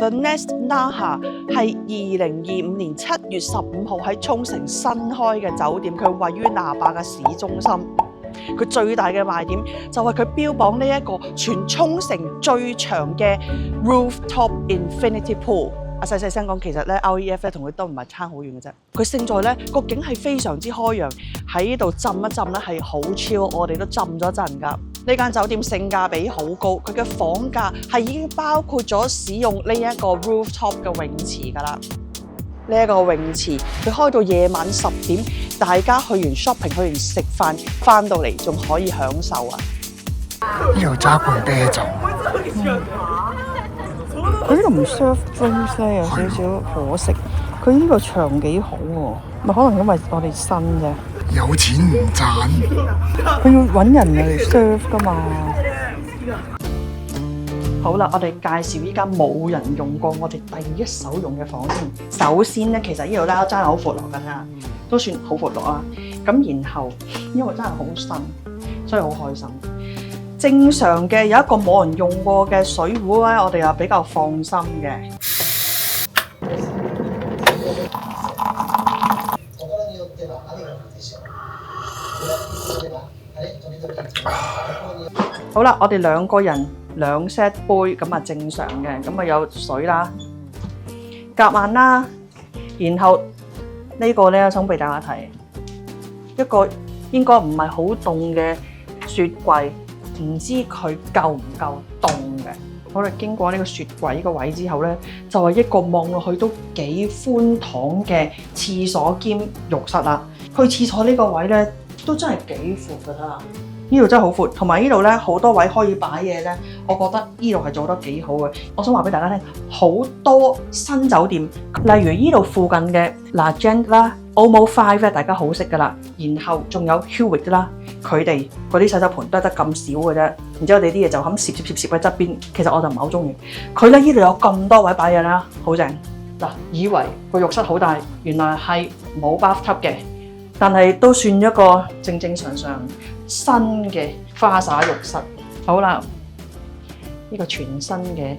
The Nest Naha 係2025年7月15號喺沖繩新開嘅酒店，佢位於那霸嘅市中心。佢最大嘅賣點就係佢標榜呢一個全沖繩最長嘅 rooftop infinity pool。細聲講，其實咧 REF 咧同佢都唔係差好遠嘅啫。佢勝在咧個景係非常之開揚，喺呢度浸一浸咧係好 chill，我哋都浸咗陣㗎。呢間酒店性價比好高，佢嘅房價係已經包括咗使用呢一個 rooftop 嘅泳池㗎啦。呢一個泳池佢開到夜晚10點，大家去完 shopping 去完食飯，翻到嚟仲可以享受啊！呢度揸罐啤酒。佢呢度唔 serve drinks 咧，有少少可惜。佢呢個場幾好喎，咪可能因為我哋新啫。有錢唔賺，佢要揾人嚟 serve 噶嘛。好啦，我哋介紹依間冇人用過，我哋第一手用嘅房先。首先咧，其實呢度咧真係好闊落緊啊，都算好闊落啊。咁然後因為真係好新，所以好開心。正常嘅有一個冇人用過嘅水壺咧，我哋又比較放心嘅。好啦，我哋兩個人2 set 杯，咁啊正常嘅，咁啊有水啦、夾萬啦，然後呢個咧想俾大家睇，一個應該唔係好凍嘅雪櫃。唔知佢夠唔夠凍嘅。我哋經過呢個雪櫃呢個位之後咧，就係一個望落去都幾寬敞嘅廁所兼浴室啦。去廁所呢個位咧，都真係幾闊㗎啦。呢度真係好闊，同埋呢度咧好多位可以擺嘢咧，我覺得呢度係做得幾好嘅。我想話俾大家聽，好多新酒店，例如呢度附近嘅 La Gent 啦、Omo5咧，大家好識㗎啦。然後仲有 Hewitt 啦，佢哋嗰啲洗手盆都係得咁少嘅啫。然之後我哋啲嘢就咁攝喺側邊，其實我就唔係好中意。佢咧呢度有咁多位擺嘢啦，好正。嗱，以為個浴室好大，原來係冇 bathtub 嘅，但係都算一個正常新嘅花灑浴室。好啦，呢個全新嘅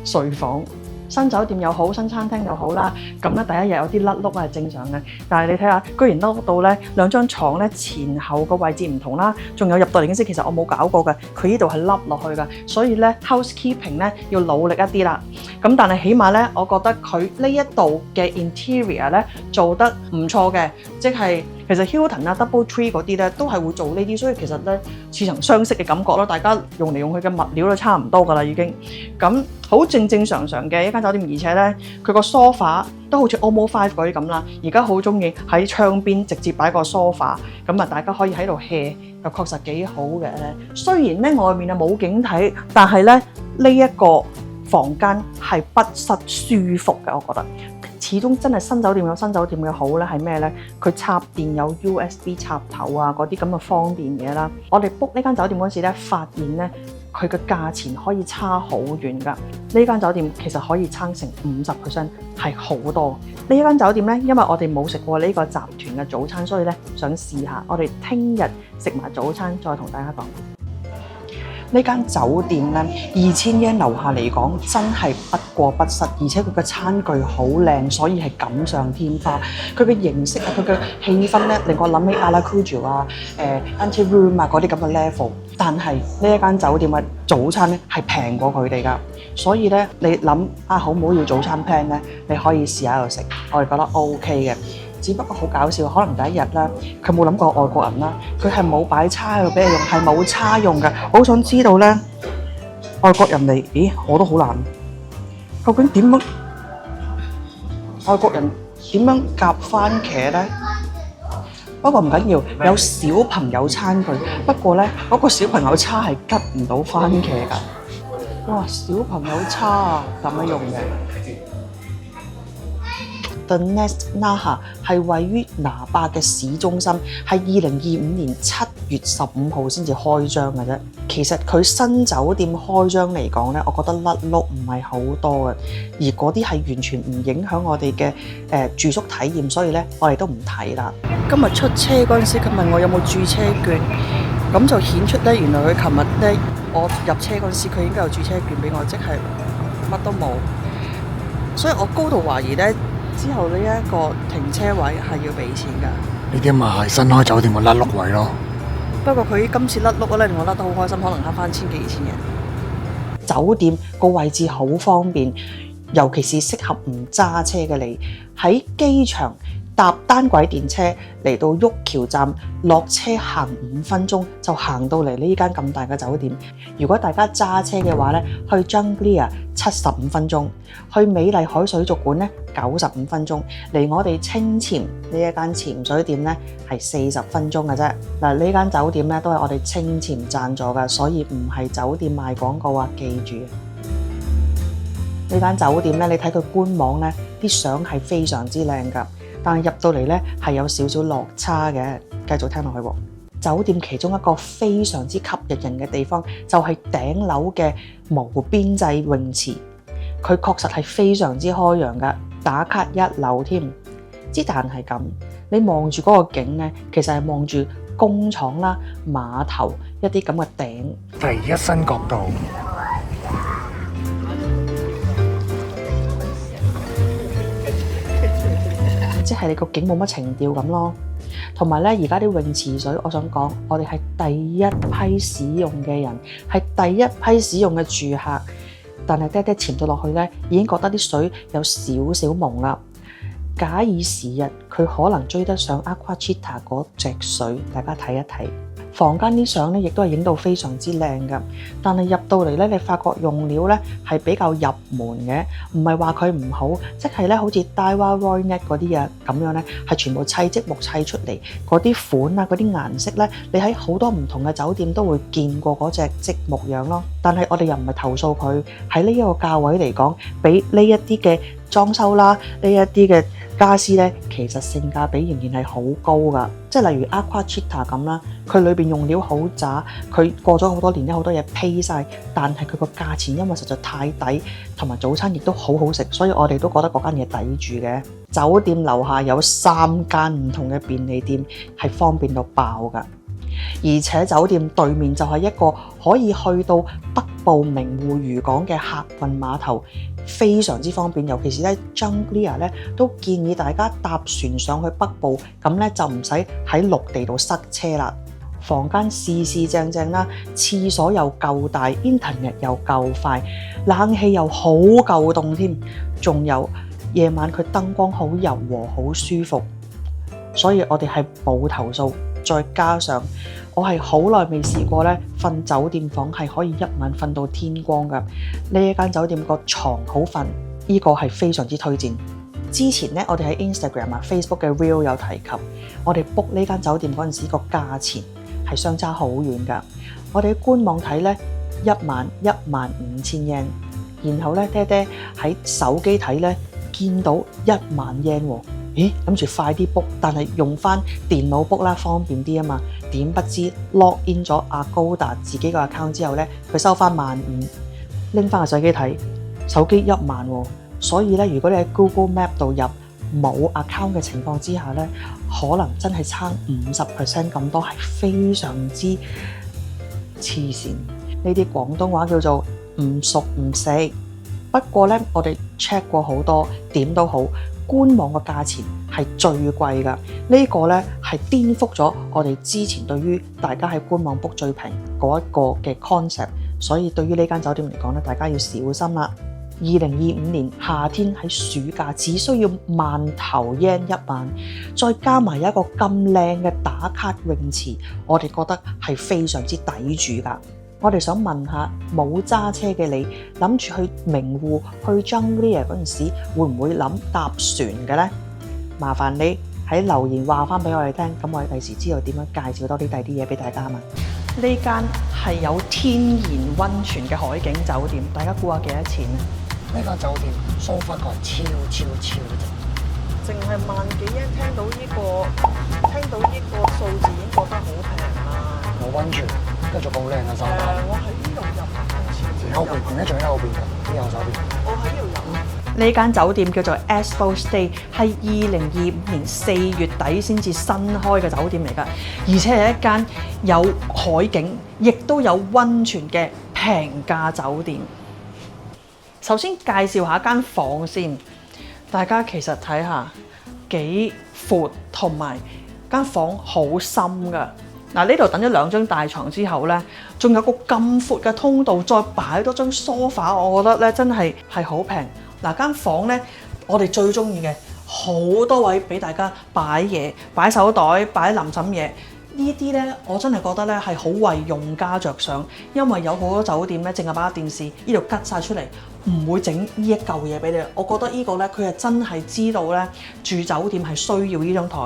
睡房，新酒店又好，新餐廳又好啦。咁咧第一日有啲甩碌係正常嘅，但係你睇下，居然甩到咧2張床咧前後個位置唔同啦，仲有入到嚟嗰時其實我冇搞過嘅，佢呢度係凹落去嘅，所以咧 housekeeping 咧要努力一啲啦。咁但係起碼咧，我覺得佢呢一度嘅 interior 咧做得唔錯嘅，即係其實 Hilton 啊、DoubleTree 嗰啲咧都係會做呢啲，所以其實咧似曾相識嘅感覺咯。大家用嚟用去嘅物料都差唔多㗎啦，已經咁好正常嘅一間酒店，而且咧佢個 sofa 都好似 Omo5嗰啲咁啦。而家好中意喺窗邊直接擺個 sofa， 咁啊大家可以喺度 hea， 又確實幾好嘅。雖然咧外面啊冇景睇，但係咧呢一個房間係不失舒服嘅，我覺得。始終真係新酒店有新酒店嘅好咧，係咩咧？佢插電有 USB 插頭啊，嗰啲咁嘅方便嘢啦。我哋 book 呢間酒店嗰時咧，發現咧佢嘅價錢可以差好遠㗎。呢間酒店其實可以差成50%，係好多。呢間酒店咧，因為我哋冇食過呢個集團嘅早餐，所以咧想試下。我哋聽日食埋早餐再同大家講。呢間酒店咧，2000yen樓下嚟講真係不過不失，而且佢嘅餐具好靚，所以係錦上添花。佢嘅形式啊，佢嘅氣氛咧，令我諗起阿拉庫喬啊、Ante Room 啊嗰啲咁嘅 level。但係呢一間酒店嘅早餐咧係平過佢哋㗎，所以咧你諗啊，好唔好要早餐 plan 咧？你可以試下度食，我哋覺得 OK 嘅。只不過好搞笑，可能第一日咧，佢冇諗過外國人啦，佢係冇擺叉喺度俾你用，係冇叉用嘅。好想知道咧，外國人嚟，咦，我都好難，究竟點樣？外國人點樣夾番茄咧？不過唔緊要，有小朋友餐具。不過咧，嗰個小朋友叉係吉唔到番茄㗎。哇，小朋友叉啊，咁樣用嘅。The Nest Naha 係位於那霸嘅市中心，係2025年7月15號先至開張嘅啫。其實佢新酒店開張嚟講咧，我覺得甩碌唔係好多嘅，而嗰啲係完全唔影響我哋嘅住宿體驗，所以咧我哋都唔睇啦。今日出車嗰陣時，佢問我有冇駐車券，咁就顯出咧，原來佢琴日咧我入車嗰陣時，佢應該有駐車券俾我，即係乜都冇。所以我高度懷疑咧，之後呢一個停車位係要俾錢㗎。呢啲咪係新開酒店嘅甩碌位咯。不過佢今次甩碌咧，令我甩得好開心，可能慳翻千幾二千嘅。酒店個位置好方便，尤其是適合唔揸車嘅你喺機場搭單軌電車嚟到沃橋站落車行5分鐘就行到嚟呢間咁大嘅酒店。如果大家揸車嘅話咧，去 Junglia 75分鐘，去美麗海水族館咧95分鐘，離我哋清潛呢一間潛水店咧係40分鐘嘅啫。嗱，呢間酒店咧都係我哋清潛贊助嘅，所以唔係酒店賣廣告啊，記住。呢間酒店咧，你睇佢官網咧，啲相係非常之靚㗎。但係入到嚟咧係有少少落差嘅，繼續聽落去喎。酒店其中一個非常之吸引人嘅地方就係頂樓嘅無邊際泳池，佢確實係非常之開揚㗎，打卡一流添。之但係咁，你望住嗰個景咧，其實係望住工廠啦、碼頭一啲咁嘅頂。第一身角度。即係你個景冇乜情調咁咯，同埋咧而家啲泳池水，我想講，我哋係第一批使用嘅人，係第一批使用嘅住客，但係爹潛到落去咧，已經覺得啲水有少少朦啦。假以時日，佢可能追得上 Aquachita 嗰隻水，大家睇一睇。房間啲相咧，亦都係影到非常之靚㗎。但係入到嚟咧，你發覺用料咧係比較入門嘅，唔係話佢唔好，即係咧好似 Daiwa Roynet 嗰啲啊咁樣咧，係全部砌積木砌出嚟，嗰啲款啊、嗰啲顏色咧，你喺好多唔同嘅酒店都會見過嗰隻積木樣咯。但係我哋又唔係投訴佢，喺呢一個價位嚟講，比呢一啲嘅裝修啦，呢一啲嘅家私咧，其實性價比仍然係好高㗎。即係例如 Aquachita 咁啦，佢裏邊用料好渣，佢過咗好多年咧，好多嘢批晒，但係佢個價錢因為實在太抵，同埋早餐亦都好好食，所以我哋都覺得嗰間嘢抵住嘅。酒店樓下有3間唔同嘅便利店，係方便到爆㗎。而且酒店對面就係一個可以去到北部名護漁港嘅客運碼頭，非常之方便。尤其是咧 Junglia 咧，都建議大家搭船上去北部，咁咧就唔使喺陸地度塞車啦。房間四四正正啦，廁所又夠大， internet 又夠快，冷氣又好夠凍添，仲有夜晚佢燈光好柔和，好舒服，所以我哋係冇投訴。再加上我係好耐未試過咧，瞓酒店房係可以一晚瞓到天光㗎。呢一間酒店個床好瞓，呢個係非常之推薦。之前咧，我哋喺 Instagram 啊、Facebook 嘅 Reel 有提及，我哋 book 呢間酒店嗰陣時個價錢係相差好遠㗎。我哋喺官網睇咧，1萬15000 yen， 然後咧爹爹喺手機睇咧見到1萬 yen 喎。咦，諗住快啲 book， 但係用翻電腦 book 啦，方便啲啊嘛。點不知 log in 咗Agoda自己個 account 之後咧，佢收翻15000，拎翻個手機睇，手機1萬喎。所以咧，如果你喺 Google Map 度入冇 account 嘅情況之下咧，可能真係差50% 咁多，係非常之黐線。呢啲廣東話叫做唔熟唔食。不過咧，我哋 check 過好多，點都好。官網嘅價錢係最貴㗎，呢個咧係顛覆咗我哋之前對於大家喺官網 book 最平嗰一個嘅 concept， 所以對於呢間酒店嚟講咧，大家要小心啦。2025年夏天喺暑假只需要萬頭 yen 1晚，再加埋一個咁靚嘅打卡泳池，我哋覺得係非常之抵住㗎。我哋想問下冇揸車嘅你，諗住去名護去 Junglia 嗰陣時，會唔會諗搭船嘅呢？麻煩你喺留言話翻俾我哋聽，咁我哋第時知道點樣介紹多啲第啲嘢俾大家嘛。呢間係有天然溫泉嘅海景酒店，大家估下幾多錢啊？呢間酒店蘇弗個超值，淨係萬幾yen，聽到呢個數字已經覺得好平啦。有溫泉，跟住好靚嘅沙發。我喺呢度入後邊點解仲喺後邊嘅？右手邊。我喺呢度入。呢間酒店叫做 Espoo Stay， 係2025年4月底先至新開嘅酒店嚟㗎，而且係一間有海景，亦都有溫泉嘅平價酒店。首先介紹下間房先，大家其實睇下幾闊，同埋間房好深㗎。嗱，呢度等咗2張大床之後咧，仲有個咁闊嘅通道，再擺多張梳化，我覺得咧真係好平。嗱，間房咧，我哋最中意嘅好多位俾大家擺嘢、擺手袋、擺臨枕嘢。呢啲咧，我真係覺得咧係好為用家着想，因為有好多酒店咧，淨係擺電視，呢度吉晒出嚟，唔會整呢一嚿嘢俾你。我覺得呢個咧，佢係真係知道咧住酒店係需要呢張台。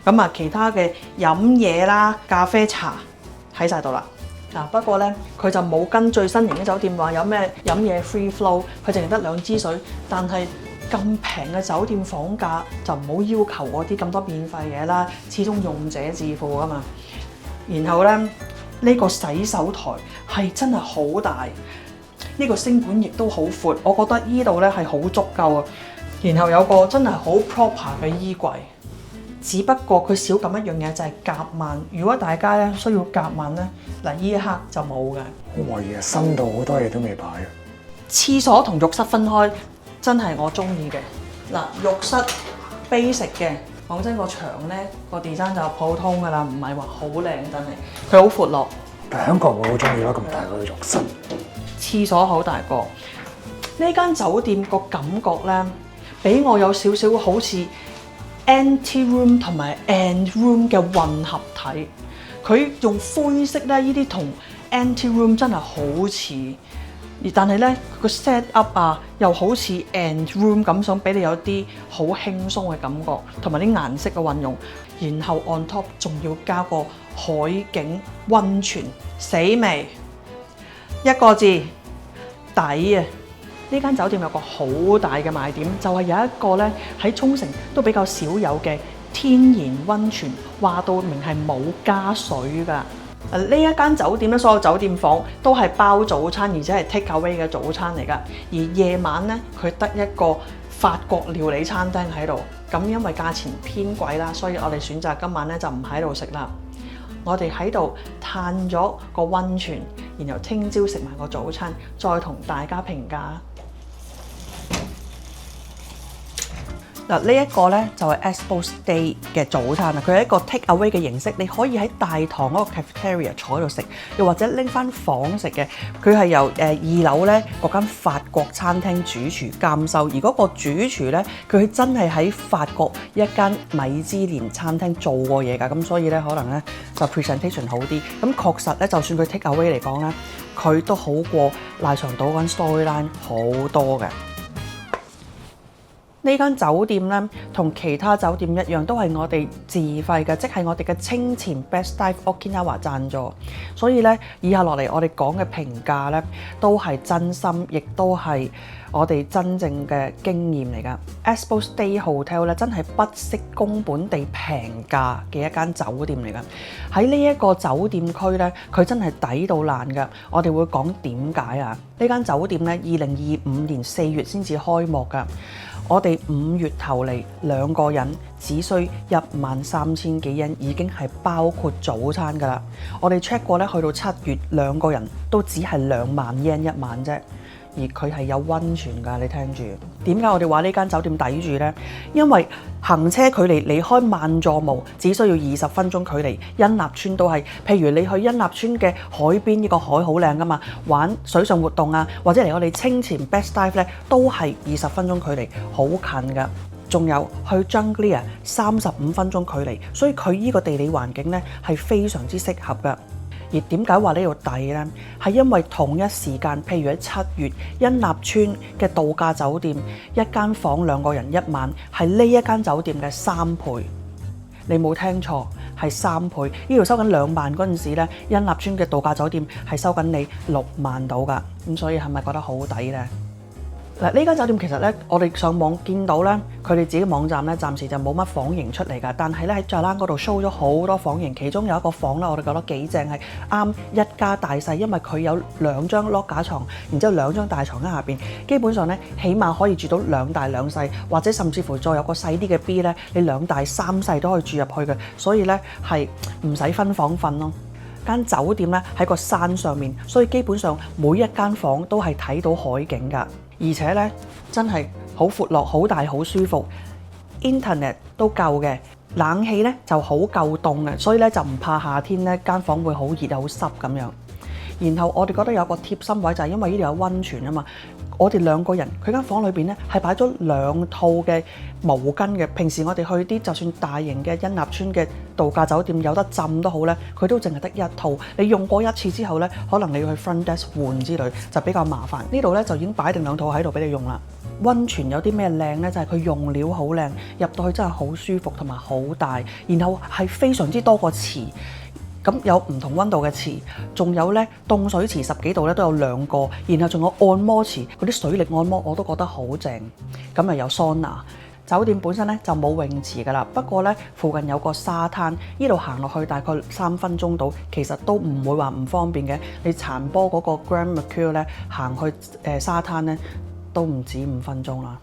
咁啊，其他嘅飲嘢啦、咖啡茶喺晒度啦。嗱，不過咧，佢就冇跟最新型嘅酒店話有咩飲嘢 free flow，佢淨係得2支水，但係咁平嘅酒店房價就唔好要求嗰啲咁多免費嘢啦，始終用者自負㗎嘛。然後咧，呢個洗手台係真係好大，呢個星盤亦都好闊，我覺得呢度咧係好足夠啊。然後有個真係好 proper 嘅衣櫃，只不過佢少咁一樣嘢就係夾萬。如果大家咧需要夾萬咧，嗱呢一刻就冇嘅。我懷疑係新到好多嘢都未擺啊！廁所同浴室分開，真係我中意嘅。嗱，浴室 basic 嘅，講真個牆咧個 design 就普通㗎啦，唔係話好靚，但係佢好闊落。但係香港我好中意咯，咁大個浴室。廁所好大個。呢間酒店個感覺咧，俾我有少少好似 anti room 同埋 and room 嘅混合體。佢用灰色咧，呢啲同 anti room 真係好似。而但係咧，個 set up 啊，又好似 and room 咁，想俾你有啲好輕鬆嘅感覺，同埋啲顏色嘅運用。然後 on top 仲要加個海景溫泉，死未？一個字，抵啊！呢間酒店有個好大嘅賣點，就係有一個咧喺沖繩都比較少有嘅天然溫泉，話到明係冇加水㗎。呢一間酒店咧，所有酒店房都係包早餐，而且係 take away 嘅早餐嚟㗎。而夜晚咧，佢得一個法國料理餐廳喺度。咁因為價錢偏貴啦，所以我哋選擇今晚咧就唔喺度食啦。我哋喺度嘆咗個溫泉，然後聽朝食埋個早餐，再同大家評價。嗱，呢一個咧就係 Expo Stay 嘅早餐啊！佢係一個 take away 嘅形式，你可以喺大堂嗰個 cafeteria 坐喺度食，又或者拎翻房食嘅。佢係由2樓咧嗰間法國餐廳主廚監修，而嗰個主廚咧佢真係喺法國一間米芝蓮餐廳做過嘢㗎，咁所以咧可能咧就 presentation 好啲。咁確實咧，就算佢 take away 嚟講咧，佢都好過賴床島嗰間 storyline 好多嘅。呢間酒店咧，同其他酒店一樣，都係我哋自費嘅，即係我哋嘅清前 Best Dive Okinawa 贊助。所以咧，以下落嚟我哋講嘅評價咧，都係真心，亦都係我哋真正嘅經驗嚟㗎。Expo Stay Hotel 咧，真係不惜工本地平價嘅一間酒店嚟㗎。喺呢一個酒店區咧，佢真係抵到爛㗎。我哋會講點解啊？呢間酒店咧，2025年4月先至開幕㗎。我哋5月頭嚟2個人只需13000幾yen，已經係包括早餐㗎啦。我哋 check 過咧，去到7月2個人都只係2萬yen一晚啫。而佢係有溫泉㗎，你聽住。點解我哋話呢間酒店抵住呢？因為行車距離離開萬座毛只需要20分鐘距離，恩納村都係。譬如你去恩納村嘅海邊，呢個海好靚㗎嘛，玩水上活動啊，或者嚟我哋清前 Best Dive 咧，都係20分鐘距離，好近㗎。仲有去 Junglia 35分鐘距離，所以佢呢個地理環境咧係非常之適合㗎。而點解話呢度抵呢？係因為同一時間，譬如喺7月，恩納村嘅度假酒店一間房2個人1晚，係呢一間酒店嘅3倍。你冇聽錯，係3倍。呢度收緊2萬嗰陣時咧，恩納村嘅度假酒店係收緊你6萬到㗎。咁所以係咪覺得好抵呢？嗱，呢間酒店其實咧，我哋上網見到咧，佢哋自己網站咧，暫時就冇乜房型出嚟㗎。但係咧喺Jalan嗰度 show 咗好多房型，其中有一個房咧，我哋覺得幾正，係啱一家大細，因為佢有2張 lock 架床，然之後2張大床喺下邊，基本上咧起碼可以住到2大2細，或者甚至乎再有個細啲嘅 B 咧，你2大3細都可以住入去嘅，所以咧係唔使分房瞓咯。間酒店咧喺個山上面，所以基本上每一間房都係睇到海景㗎。而而且咧真係好闊落、好大、好舒服。Internet 都夠嘅，冷氣咧就好夠凍嘅，所以咧就唔怕夏天咧間房會好熱好濕咁樣。然後我哋覺得有個貼心位就係因為呢度有溫泉啊嘛，我哋2個人佢間房裏邊咧係擺咗2套嘅毛巾嘅。平時我哋去啲就算大型嘅恩納村嘅度假酒店有得浸都好咧，佢都淨係得1套。你用過1次之後咧，可能你要去 front desk 換之類，就比較麻煩。呢度咧就已經擺定2套喺度俾你用啦。溫泉有啲咩靚呢？就係佢用料好靚，入到去真係好舒服同埋好大，然後係非常之多個池，咁有唔同溫度嘅池，仲有呢凍水池10幾度咧都有2個，然後仲有按摩池，嗰啲水力按摩我都覺得好正。咁啊有桑拿，酒店本身咧就冇泳池噶啦，不過咧附近有個沙灘，呢度行落去大概3分鐘到，其實都唔會話唔方便嘅。你殘波嗰個 Grand Mercure 咧行去沙灘咧，都唔止5分鐘啦。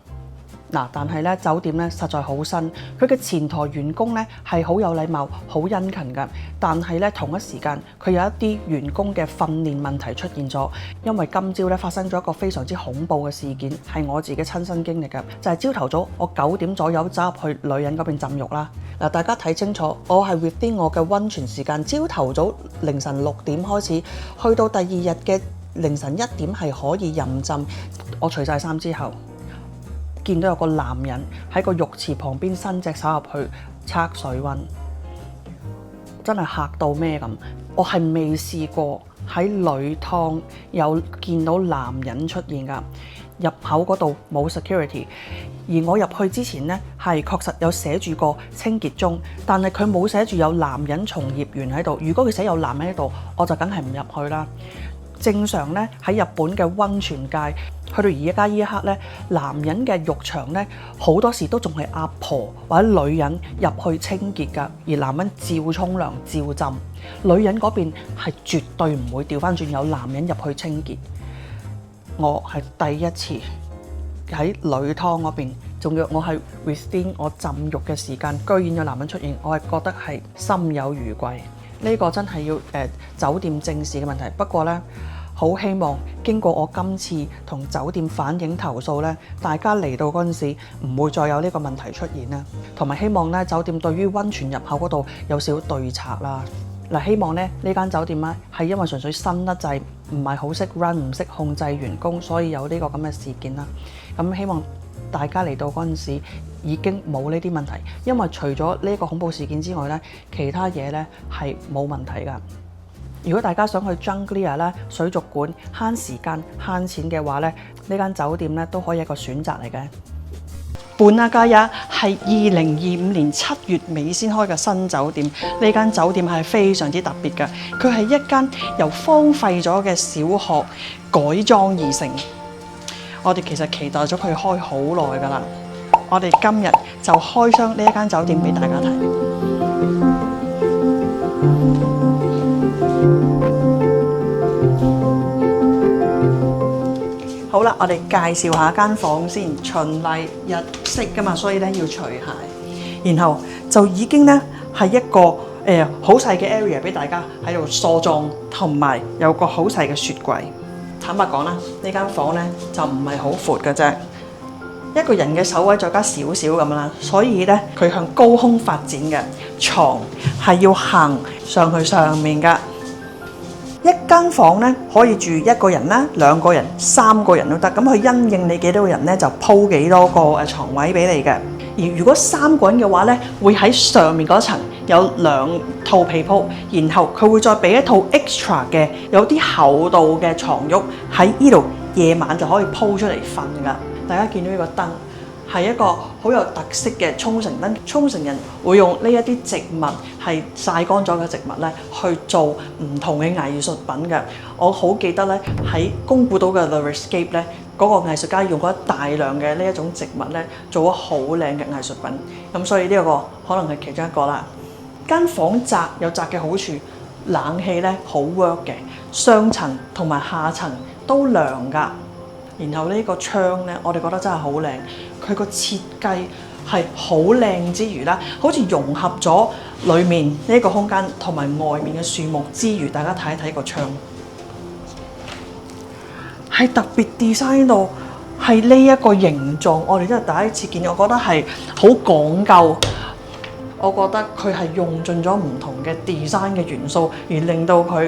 嗱，但係咧酒店咧實在好新，佢嘅前台員工咧係好有禮貌、好殷勤㗎。但係咧同一時間，佢有一啲員工嘅訓練問題出現咗。因為今朝咧發生咗一個非常之恐怖嘅事件，係我自己親身經歷㗎。就係朝頭早我9點左右走入去女人嗰邊浸浴啦。嗱，大家睇清楚，我係 within 我嘅溫泉時間，朝頭早凌晨6點開始，去到第2日嘅凌晨1點係可以任浸。我除晒衫之後，見到有個男人喺個浴池旁邊伸隻手入去測水溫，真係嚇到咩咁！我係未試過喺女湯有見到男人出現㗎。入口嗰度冇 security， 而我入去之前呢，係確實有寫住個清潔中，但係佢冇寫住有男人從業員喺度。如果佢寫有男人喺度，我就梗係唔入去啦。正常咧喺日本嘅溫泉界，去到而家呢一刻咧，男人嘅浴場咧好多時都仲係阿婆或者女人入去清潔㗎，而男人照沖涼照浸。女人嗰邊係絕對唔會調翻轉有男人入去清潔。我係第一次喺女湯嗰邊，仲要我係 within 我浸浴嘅時間，居然有男人出現，我係覺得係心有餘悸。呢個真係要酒店正視嘅問題。不過呢，好希望經過我今次同酒店反映投訴呢，大家嚟到嗰陣時唔會再有呢個問題出現啦。同埋希望呢酒店對於溫泉入口嗰度有少少對策啦。嗱，希望呢間酒店呢係因為純粹新得滯，唔係好識 run， 唔識控制員工，所以有呢個咁嘅事件啦。咁希望大家嚟到嗰陣時已經冇呢啲問題，因為除咗呢個恐怖事件之外呢，其他嘢呢係冇問題㗎。如果大家想去 Junglear 咧水族館慳時間慳錢嘅話咧，呢間酒店咧都可以一個選擇嚟嘅。本阿加也係2025年7月尾先開嘅新酒店，呢間酒店係非常之特別嘅，佢係一間由荒廢咗嘅小學改裝而成。我哋其實期待咗佢開好耐㗎啦，我哋今日就開箱呢一間酒店俾大家睇。好啦，我哋介紹下間房先。循例日式㗎嘛，所以咧要除鞋，然後就已經咧係一個好細嘅 area 俾大家喺度梳妝，同埋有個好細嘅雪櫃。坦白講啦，呢間房咧就唔係好闊嘅啫，一個人嘅手位再加少少咁啦，所以咧佢向高空發展嘅床係要行上去上面㗎。一間房咧可以住1個人啦、2個人、3個人都得，咁佢因應你幾多個人咧就鋪幾多個床位俾你嘅。而如果3個人嘅話咧，會喺上面嗰層有2套被鋪，然後佢會再俾一套 extra 嘅有啲厚度嘅床褥喺呢度，夜晚就可以鋪出嚟瞓㗎。大家見到呢個燈係一個好有特色嘅沖繩燈，沖繩人會用呢一啲植物係曬乾咗嘅植物咧去做唔同嘅藝術品嘅。我好記得咧喺宮古島嘅 The Escape 咧，嗰個藝術家用咗大量嘅呢一種植物咧做咗好靚嘅藝術品。咁所以呢個可能係其中一個啦。間房窄有窄嘅好處，冷氣咧好 work 嘅，上層同埋下層都涼㗎。然後呢個窗咧，我哋覺得真係好靚。佢個設計係好靚之餘啦，好似融合咗裡面呢個空間同埋外面嘅樹木之餘，大家睇一睇個窗，係特別 design 到係係呢一個形狀，我哋真係第一次見，我覺得係好講究。我覺得佢係用盡咗唔同嘅 design 嘅元素，而令到佢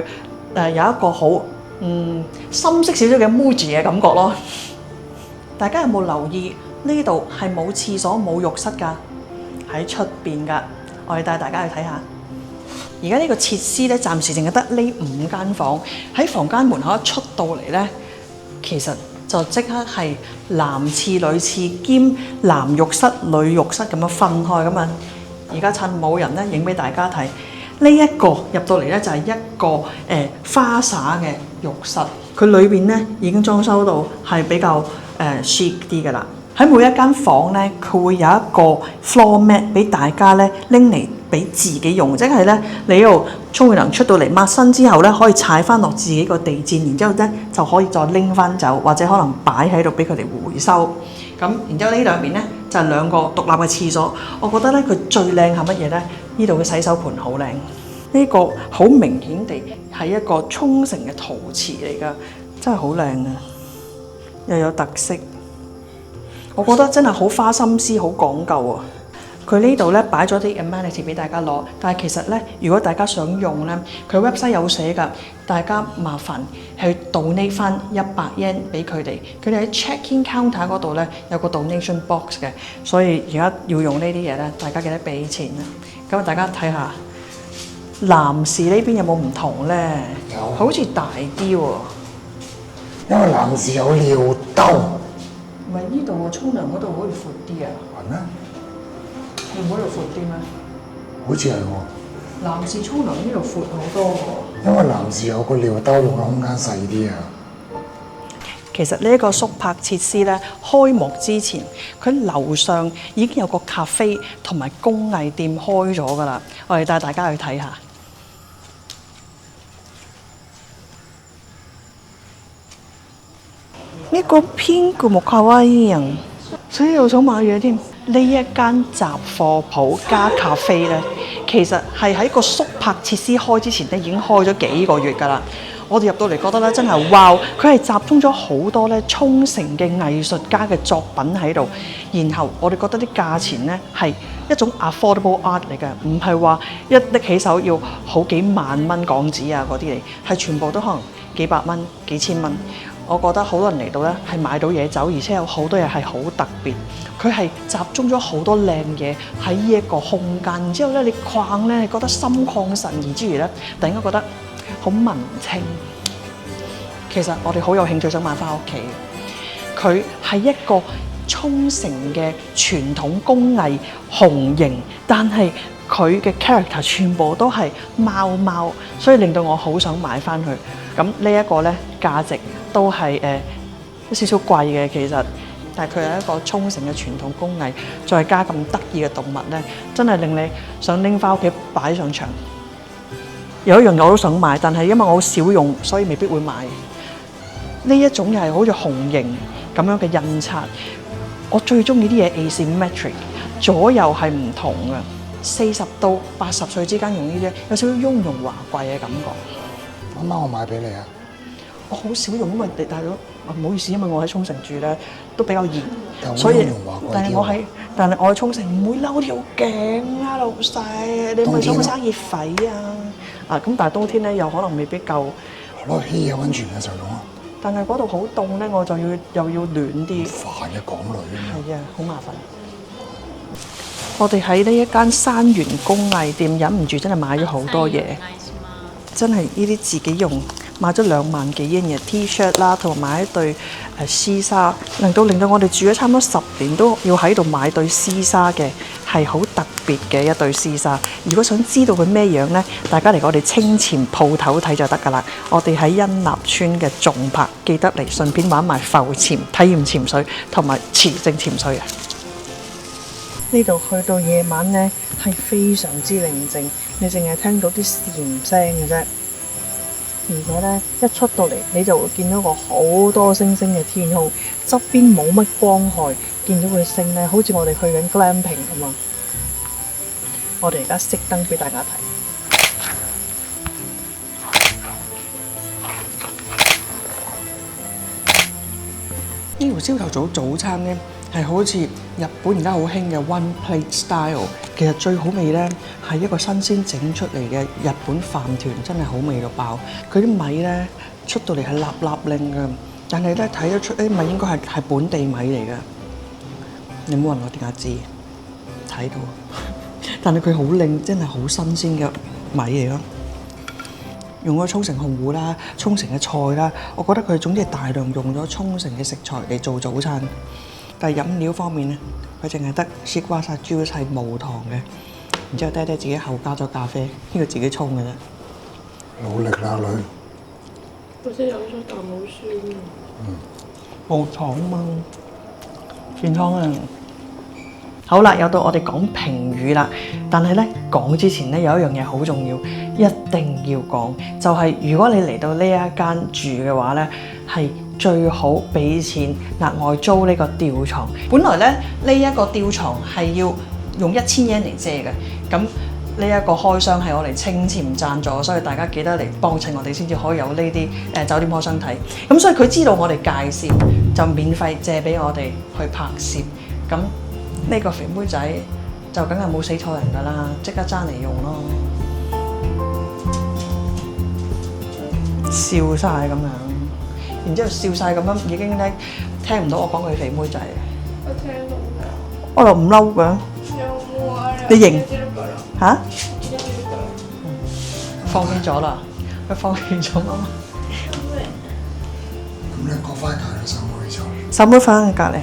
有一個好深色少少嘅 Muji 嘅感覺咯。大家有冇留意呢度係冇廁所冇浴室㗎？喺出邊㗎，我哋帶大家去睇下。而家呢個設施咧，暫時淨係得呢5間房。喺房間門口一出到嚟咧，其實就即刻係男廁女廁兼男浴室女浴室咁樣分開咁啊！而家趁冇人咧，影俾大家睇。呢一個入到嚟咧，就係一個花灑嘅浴室，佢裏邊咧已經裝修到係比較chic 啲㗎啦。喺每一間房咧，佢會有一個 floor mat 俾大家咧拎嚟俾自己用，即係咧你喺度沖完涼出到嚟抹身之後咧，可以踩翻落自己個地墊，然之後咧就可以再拎翻走，或者可能擺喺度俾佢哋回收。咁然之後呢兩邊咧就係2個獨立嘅廁所。我覺得咧佢最靚係乜嘢咧？呢度嘅洗手盆好靚，呢個好明顯地係一個沖繩嘅陶瓷嚟㗎，真係好靚啊，又有特色。我覺得真係好花心思，好講究啊！佢呢度咧擺咗啲 amenity 俾大家攞，但係其實咧，如果大家想用咧，佢 website 有寫㗎，大家麻煩去 donate 翻100 yen 俾佢哋。佢哋喺 check-in counter 嗰度咧有個 donation box 嘅，所以而家要用呢啲嘢咧，大家記得俾錢啦。咁啊，大家睇下男士呢邊有冇唔同咧？有，好似大啲喎。因為男士有尿兜。唔係呢度喎，沖涼嗰度好似闊啲啊！係咩？你唔嗰度闊啲咩？好似係喎。男士沖涼呢度闊好多喎。因為男士有個尿兜用嘅空間細啲啊。其實呢一個宿泊設施咧，開幕之前，佢樓上已經有個咖啡同埋工藝店開咗㗎啦。我哋帶大家去睇下。呢個偏顧木卡哇伊人，所以我想買嘢添。呢一間雜貨鋪加咖啡咧，其實係喺個宿泊設施開之前咧，已經開咗幾個月㗎啦。我哋入到嚟覺得咧，真係哇！佢係集中咗好多咧沖繩嘅藝術家嘅作品喺度，然後我哋覺得啲價錢咧係一種 affordable art 嚟嘅，唔係話一拎起手要好幾萬蚊港紙啊嗰啲嚟，係全部都可能幾百蚊、幾千蚊。我覺得好多人嚟到咧係買到嘢走，而且有好多嘢係好特別。佢係集中咗好多靚嘢喺呢一個空間，然之後咧你逛咧，覺得心曠神怡之餘咧，突然間覺得好文青。其實我哋好有興趣想買翻屋企。佢係一個沖繩嘅傳統工藝紅型，但係佢嘅 character 全部都係貓貓，所以令到我好想買翻去。咁呢一個咧價值都係有少少貴嘅其實，但係佢係一個沖繩嘅傳統工藝，再加咁得意嘅動物咧，真係令你想拎翻屋企擺上牆。有一樣嘢我都想買，但係因為我好少用，所以未必會買。呢一種又係好似紅形咁樣嘅印刷，我最中意啲嘢 asymmetric， 左右係唔同嘅。40到80歲之間用呢啲，有少少雍容華貴嘅感覺。啱啱我買俾你啊！我好少用，因為大佬唔好意思，因為我喺沖繩住咧都比較熱，所以但係我喺沖繩唔會嬲條頸啊，老細，你咪想我生熱痱啊！咁但係冬天咧又可能未必夠。攞去稀有溫泉嘅時候用啊！但係嗰度好凍咧，我就又要暖啲。煩嘅港女啊！係啊，好麻煩。我哋喺呢一間山原工藝店忍唔住真係買咗好多嘢，真係呢啲自己用。買咗2萬幾yen嘅 T-shirt 啦，同埋買一對絲紗，令到我哋住咗差唔多10年都要喺度買對絲紗嘅，係好特別嘅一對絲紗。如果想知道佢咩樣呢，大家嚟我哋清潛鋪頭睇就得㗎啦。我哋喺恩納村嘅重拍，記得嚟順便玩埋浮潛體驗潛水同埋磁性潛水啊！呢度去到夜晚呢，係非常之寧靜，你淨係聽到啲蟬聲嘅啫。而且咧，一出到嚟你就會見到個好多星星嘅天空，側邊冇乜光害，見到佢星咧，好似我哋去緊 glamping 咁啊！我哋而家熄燈俾大家睇。呢條朝頭早早餐咧係好似日本而家好興嘅 one plate style， 其實最好味咧係一個新鮮整出嚟嘅日本飯團，真係好味到爆。佢啲米咧出到嚟係粒粒拎嘅，但係咧睇得出啲米應該係本地米嚟嘅。你唔好問我點解知，睇到，但係佢好靚，真係好新鮮嘅米嚟咯。用咗沖繩紅芋啦、沖繩嘅菜啦，我覺得佢總之係大量用咗沖繩嘅食材嚟做早餐。但係飲料方面咧，佢淨係得西瓜沙 juice 係無糖嘅，然之後爹哋自己後加咗咖啡，呢個自己沖嘅啫。努力啦，女。好似飲咗啖好酸啊！無糖啊嘛，健康啊！好啦，又到我哋講評語啦。但係咧講之前咧有一樣嘢好重要，一定要講，就係如果你嚟到呢一間住嘅話咧，係最好俾錢額外租呢個吊床。本來咧呢一個吊床係要用1000 yen 嚟借嘅，咁呢一個開箱係我哋清潛贊助，所以大家記得嚟幫襯我哋先至可以有呢啲酒店開箱睇。咁所以佢知道我哋介紹，就免費借俾我哋去拍攝。咁呢個肥妹仔就梗係冇死錯人㗎啦，即刻爭嚟用咯，笑晒咁樣，然之後笑晒咁樣已經咧聽唔到我講佢肥妹仔。我聽到㗎。我就唔嬲㗎，有冇啊？你認嚇？認放棄咗啦，佢放棄咗啊嘛。咁你各翻隔離手妹就手妹翻去隔離，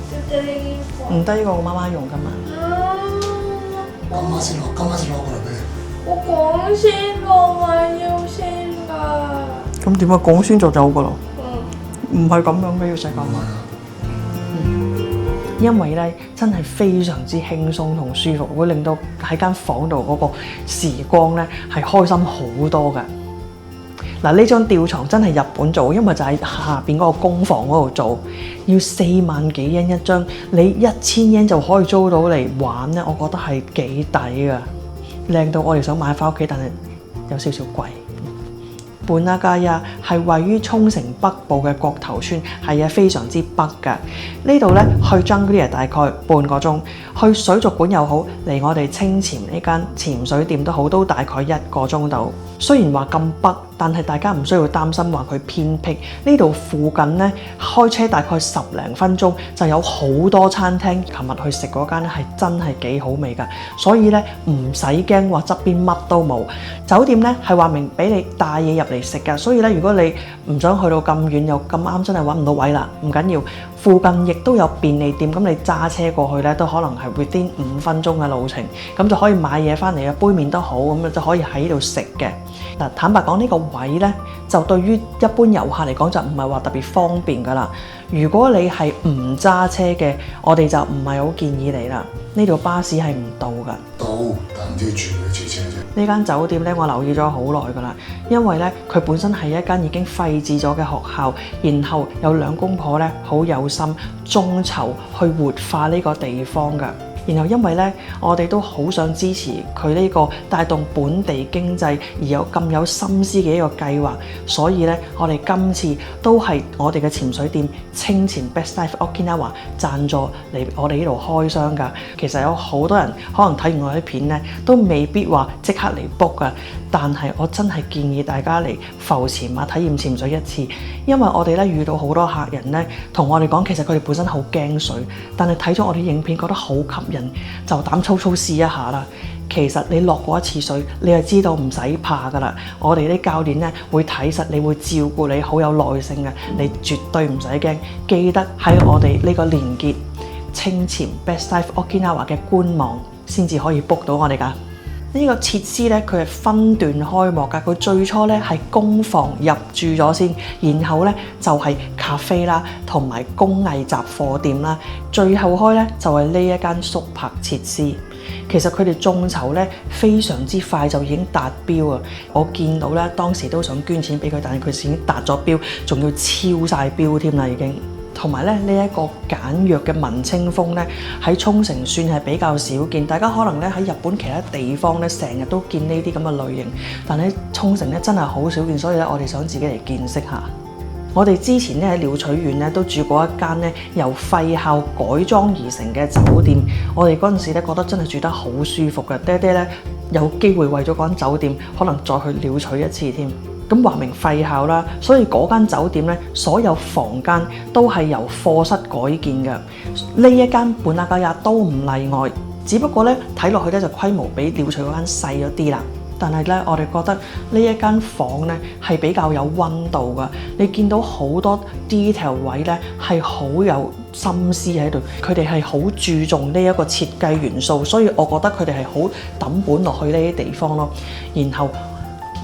姐姐呢件褲。唔得，呢個我媽媽用㗎嘛。今晚先攞過嚟俾你。我講先個話要先㗎。咁點啊？講先就走㗎咯。嗯。唔係咁樣嘅，要世界唔係啊，因為咧真係非常之輕鬆同舒服，會令到喺間房度嗰個時光咧係開心好多㗎。嗱，呢張吊床真係日本做，因為就喺下邊嗰個工房嗰度做，要4萬幾yen一張，你1000 yen就可以租到嚟玩咧，我覺得係幾抵㗎，靚到我哋想買翻屋企，但係有少少貴。本那加亞係位於沖繩北部嘅國頭村，係非常之北㗎。呢度咧去 Jungglia 大概半個鐘，去水族館又好，離我哋清潛呢間潛水店都好，都大概1個鐘度。雖然話咁北，但係大家唔需要擔心話佢偏僻。呢度附近咧開車大概10零分鐘就有好多餐廳。琴日去食嗰間咧係真係幾好味㗎，所以咧唔使驚話側邊乜都冇。酒店咧係話明俾你帶嘢入嚟食㗎，所以咧如果你唔想去到咁遠又咁啱真係揾唔到位啦，唔緊要，附近亦都有便利店，咁你揸車過去咧都可能係 within 5分鐘嘅路程，咁就可以買嘢翻嚟啊，杯麵都好，咁就可以喺度食嘅。嗱，坦白講呢個位咧，就對於一般遊客嚟講就唔係話特別方便㗎啦。如果你係唔揸車嘅，我哋就唔係好建議你啦。呢度巴士係唔到㗎。到，但唔知住幾次車啫。呢間酒店咧，我留意咗好耐㗎啦，因為咧佢本身係一間已經廢置咗嘅學校，然後有2公婆咧好有心眾籌去活化呢個地方㗎。然後因為咧，我哋都好想支持佢呢個帶動本地經濟而有咁有心思嘅一個計劃，所以咧我哋今次都係我哋嘅潛水店清潛 Best Dive Okinawa 贊助嚟我哋呢度開箱㗎。其實有好多人可能睇完我啲片咧，都未必話即刻嚟 book 㗎。但係我真係建議大家嚟浮潛啊，體驗潛水一次，因為我哋咧遇到好多客人咧，同我哋講其實佢哋本身好驚水，但係睇咗我哋影片覺得好吸引，就膽粗粗試一下啦。其實你落過一次水，你就知道唔使怕㗎啦。我哋啲教練咧會睇實你，會照顧你，好有耐性嘅，你絕對唔使驚。記得喺我哋呢個連結清潛 Best Dive Okinawa 嘅官網先至可以 book 到我哋㗎。呢個設施咧，佢係分段開幕㗎。佢最初咧係工房入住咗先，然後咧就係咖啡啦，同埋工藝雜貨店啦。最後開咧就係呢一間宿泊設施。其實佢哋眾籌咧非常之快就已經達標啊！我見到咧當時都想捐錢俾佢，但係佢已經達咗標，仲要超晒標添啦已經。同埋咧呢一個簡約嘅文青風咧喺沖繩算係比較少見，大家可能咧喺日本其他地方咧成日都見呢啲咁嘅類型，但喺沖繩咧真係好少見，所以咧我哋想自己嚟見識下。我哋之前咧喺鳥取縣咧都住過一間咧由廢校改裝而成嘅酒店，我哋嗰陣時咧覺得真係住得好舒服嘅。爹爹咧有機會為咗嗰間酒店，可能再去鳥取一次添。咁話明廢校啦，所以嗰間酒店咧所有房間都係由課室改建嘅。呢一間本拉加也都唔例外，只不過咧睇落去咧就規模比鳥取嗰間細咗啲啦。但係咧，我哋覺得呢一間房咧係比較有溫度㗎。你見到好多 detail 位咧係好有心思喺度，佢哋係好注重呢一個設計元素，所以我覺得佢哋係好抌本落去呢啲地方咯。然後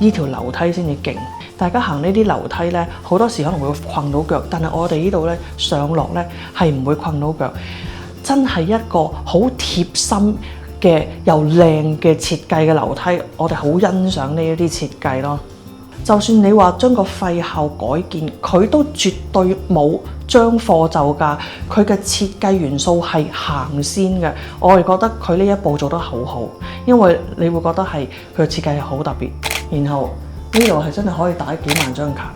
呢條樓梯先至勁，大家行呢啲樓梯咧，好多時可能會困到腳，但係我哋呢度咧上落咧係唔會困到腳，真係一個好貼心嘅又靚嘅設計嘅樓梯，我哋好欣賞呢一啲設計咯。就算你話將個廢校改建，佢都絕對冇將貨就價，佢嘅設計元素係行先嘅。我係覺得佢呢一步做得好好，因為你會覺得係佢嘅設計係好特別。然後呢度係真係可以打幾萬張卡。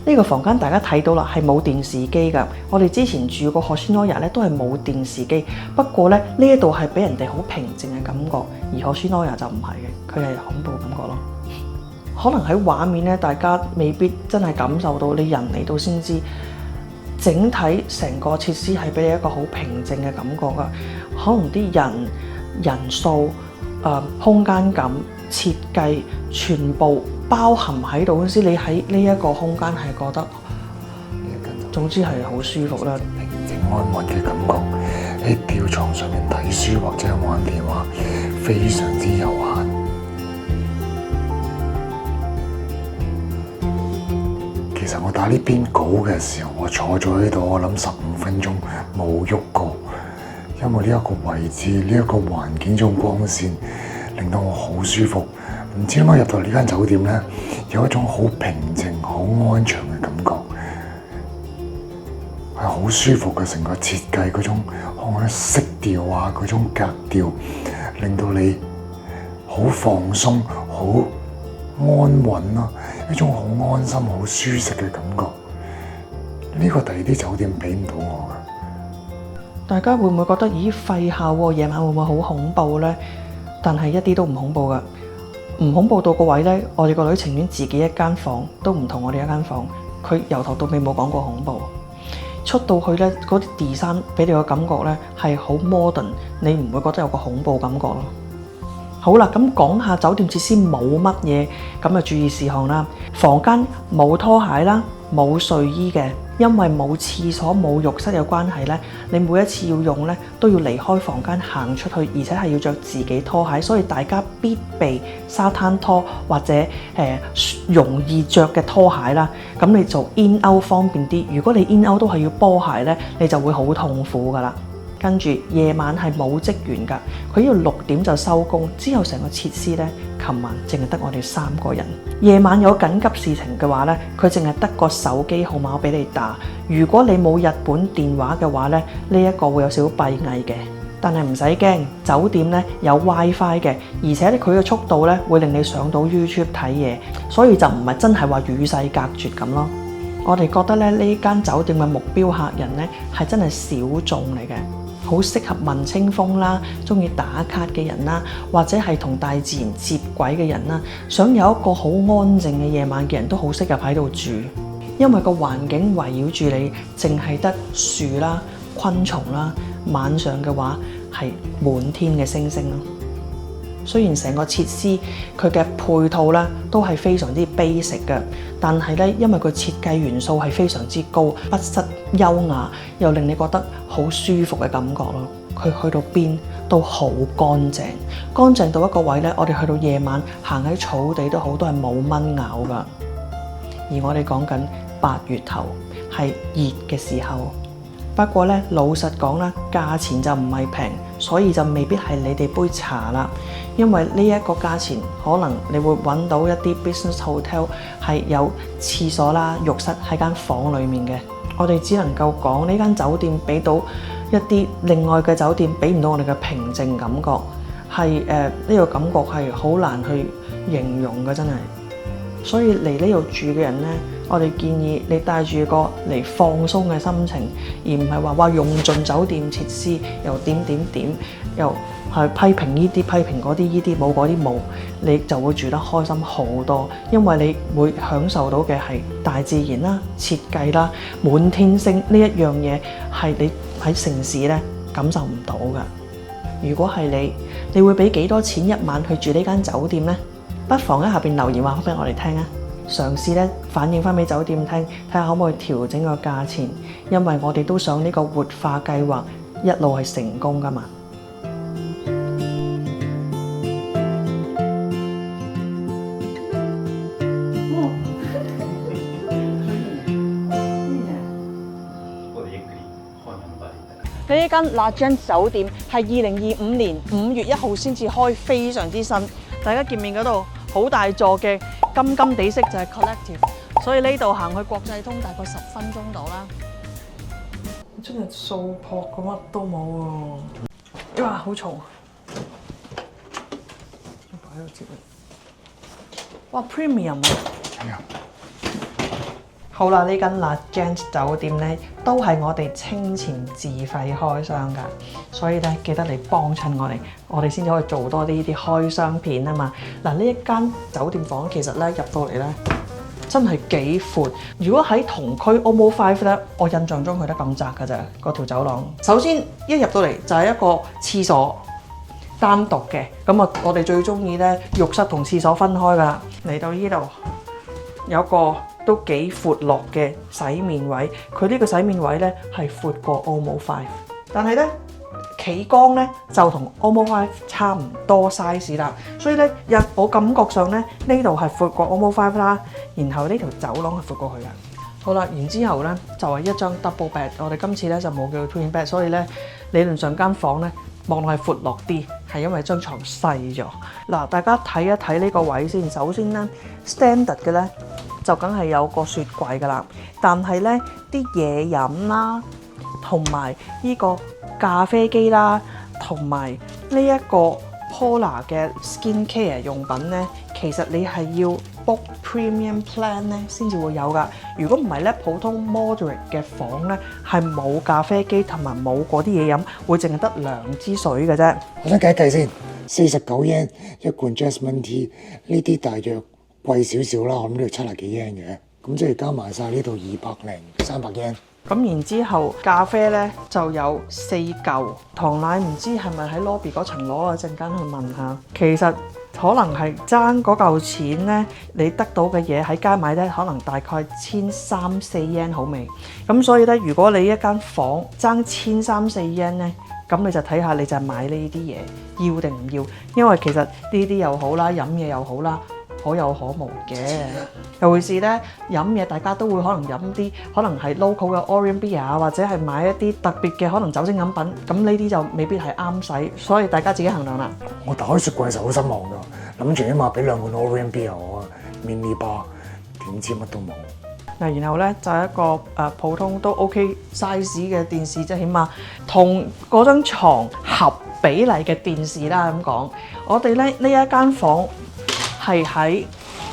呢個房間大家睇到啦，係冇電視機㗎。我哋之前住過Hoshinoya咧，都係冇電視機。不過咧，呢一度係俾人哋好平靜嘅感覺，而Hoshinoya就唔係嘅，佢係恐怖感覺咯。可能喺畫面咧，大家未必真係感受到，你人嚟到先知。整體成個設施係俾你一個好平靜嘅感覺㗎。可能啲人數、空間感、設計全部包含喺度嗰時，你喺呢一個空間係覺得，總之係好舒服啦。平靜安穩嘅感覺，喺吊床上面睇書或者玩電話，非常之悠閒。其實我打呢篇稿嘅時候，我坐咗喺度，我諗15分鐘冇喐過，因為呢一個位置、呢一個環境、種光線令到我好舒服。唔知點解入到呢間酒店咧，有一種好平靜、好安詳嘅感覺，係好舒服嘅。成個設計嗰種色調啊，嗰種格調，令到你好放鬆、好安穩咯，一種好安心、好舒適嘅感覺。呢個第二啲酒店俾唔到我㗎。大家會唔會覺得咦廢校喎，夜晚會唔會好恐怖呢？但係一啲都唔恐怖㗎。唔恐怖到個位呢，我哋個女情願自己一間房，都唔同我哋一間房。佢由頭到尾冇講過恐怖。出到去呢，嗰啲 design 俾你個感覺呢係好 modern， 你唔會覺得有個恐怖感覺咯。好啦，咁講下酒店設施冇乜嘢咁嘅注意事項啦。房間冇拖鞋啦，冇睡衣嘅，因為冇廁所冇浴室嘅關係咧，你每一次要用咧都要離開房間行出去，而且係要着自己拖鞋，所以大家必備沙灘拖或者容易着嘅拖鞋啦。咁你做 in out 方便啲。如果你 in out 都係要波鞋咧，你就會好痛苦噶啦。跟住夜晚係冇職員㗎，佢要6點就收工，之後成個設施咧，琴晚淨係得我哋3個人。夜晚有緊急事情嘅話咧，佢淨係得個手機號碼俾你打。如果你冇日本電話嘅話咧，呢一個會有少少閉翳嘅。但係唔使驚，酒店咧有 WiFi 嘅，而且佢嘅速度咧會令你上到 YouTube 睇嘢，所以就唔係真係話與世隔絕咁咯。我哋覺得咧呢間酒店嘅目標客人咧係真係小眾嚟嘅。好適合文青風啦，中意打卡嘅人啦，或者係同大自然接軌嘅人啦，想有一個好安靜嘅夜晚嘅人都好適合喺度住，因為個環境圍繞住你，淨係得樹啦、昆蟲啦，晚上嘅話係滿天嘅星星咯。雖然成個設施佢嘅配套咧都係非常之 basic 嘅，但係咧因為佢設計元素係非常之高，不失優雅，又令你覺得好舒服嘅感覺咯。佢去到邊都好乾淨，乾淨到一個位咧，我哋去到夜晚行喺草地都好，都係冇蚊咬㗎。而我哋講緊8月頭係熱嘅時候。不過咧，老實講啦，價錢就唔係平，所以就未必係你哋杯茶啦。因為呢一個價錢，可能你會揾到一啲 business hotel 係有廁所啦、浴室喺間房裡面嘅。我哋只能夠講呢間酒店俾到一啲另外嘅酒店俾唔到我哋嘅平靜感覺，係呢個感覺係好難去形容嘅，真係。所以嚟呢度住嘅人咧，我哋建議你帶住個嚟放鬆嘅心情，而唔係話用盡酒店設施，又點，又係批評呢啲批評嗰啲，呢啲冇嗰啲冇，你就會住得開心好多，因為你會享受到嘅係大自然啦、設計啦、滿天星呢一樣嘢係你喺城市咧感受唔到㗎。如果係你會俾幾多錢一晚去住呢間酒店呢？不妨喺下邊留言話俾我哋聽啊！嘗試咧反映翻俾酒店聽，睇下可唔可以調整個價錢，因為我哋都想呢個活化計劃一路係成功㗎嘛。呢一間 La Gente 酒店係2025年5月1號先至開，非常之新。大家見面嗰度好大座嘅金金地色就係 Collective， 所以呢度行去國際通大概10分鐘到啦。真係掃撲個乜都冇喎！哇，好嘈！擺喺度接你。哇 ，Premium 啊！係啊。好啦，呢間 La Gente 酒店咧都係我哋清錢自費開箱㗎，所以咧記得你幫襯我哋先至可以做多啲呢啲開箱片啊嘛。嗱，呢一間酒店房其實咧入到嚟咧真係幾闊。如果喺同區 OMO 5咧，我印象中佢得咁窄㗎咋嗰條走廊。首先一入到嚟就係一個廁所單獨嘅，咁啊我哋最中意咧浴室同廁所分開㗎啦。嚟到呢度有個都幾闊落嘅洗面位，佢呢個洗面位咧係闊過 OMO 5，但係咧企缸咧就同 OMO 5差唔多 size 啦，所以咧我感覺上咧呢度係闊過 OMO 5啦，然後呢條走廊係闊過去嘅。好啦，然之後咧就係一張 double bed， 我哋今次咧就冇叫 twin bed， 所以咧理論上間房咧望落係闊落啲，係因為張床細咗。嗱，大家睇一睇呢個位先。首先咧 standard 嘅咧就梗係有個雪櫃㗎啦，但係咧啲嘢飲啦，同埋呢個咖啡機啦，同埋呢一個 Paula 嘅 skin care 用品咧，其實你係要 book premium plan 咧先至會有㗎。如果唔係咧，普通 moderate 嘅房咧係冇咖啡機同埋冇嗰啲嘢飲，會淨係得2支水嘅啫。我想計一計先，49 yen 一罐 Jasmine Tea， 呢啲大約貴少少啦，我諗都要70幾 yen 嘅，咁即係加埋晒呢度200零300 yen。咁然之後咖啡咧就有4嚿，糖奶唔知係咪喺 lobby 嗰層攞啊？陣間去問下。其實可能係爭嗰嚿錢咧，你得到嘅嘢喺街買咧，可能大概1300-14 yen 好味。咁所以咧，如果你一間房爭1300-14 yen 咧，咁你就睇下你就買呢啲嘢要定唔要，因為其實呢啲又好啦，飲嘢又好啦。可有可無嘅，尤其是咧飲嘢，大家都會可能飲啲可能係 local 嘅 Orient beer 啊，或者係買一啲特別嘅可能酒精飲品，咁呢啲就未必係啱使，所以大家自己衡量啦。我打開雪櫃就好失望㗎，諗住起碼俾2罐 Orient beer 我啊 mini bar， 點知乜都冇。嗱，然後咧就係一個普通都 OK size 嘅電視，即係起碼同嗰張牀合比例嘅電視啦。咁講，我哋咧呢一間房係喺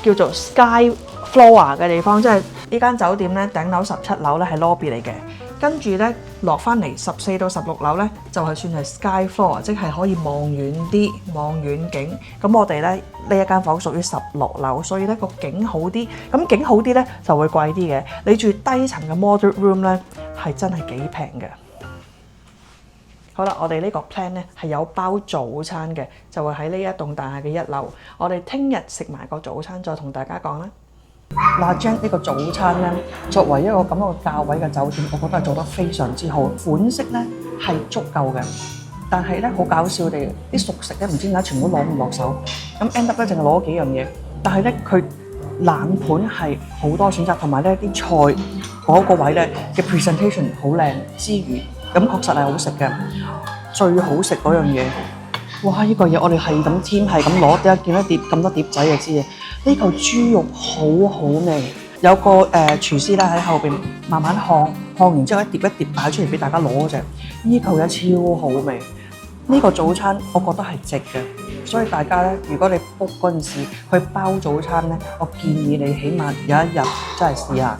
叫做 Sky Floor 嘅地方，即係呢間酒店咧頂樓17樓咧係 lobby 嚟嘅，跟住咧落翻嚟14到16樓咧就係算係 Sky Floor， 即係可以望遠啲、望遠景。咁我哋咧呢一間房屬於16樓，所以咧個景好啲。咁景好啲咧就會貴啲嘅。你住低層嘅 moderate room 咧係真係幾平嘅。好啦，我哋呢個 plan 咧係有包早餐嘅，就會喺呢一棟大廈嘅1樓。我哋聽日食埋個早餐，再同大家講啦。La Gente 呢個早餐咧，作為一個咁樣嘅價位嘅酒店，我覺得係做得非常之好，款式咧係足夠嘅。但係咧好搞笑地，啲熟食咧唔知點解全部攞唔落手，咁 end up 咧淨係攞幾樣嘢。但係咧佢冷盤係好多選擇，同埋咧啲菜嗰個位咧嘅 presentation 好靚之餘。咁確實係好食嘅，最好食嗰樣嘢，哇！呢個嘢我哋係咁添，係咁攞，見一碟咁多碟仔就知嘅。呢嚿豬肉好好味，有個廚師咧喺後邊慢慢烘完之後一碟一碟擺出嚟俾大家攞嗰隻。呢嚿嘢超好味，呢個早餐我覺得係值嘅。所以大家咧，如果你 book 嗰陣時去包早餐咧，我建議你起碼有一日真係試下。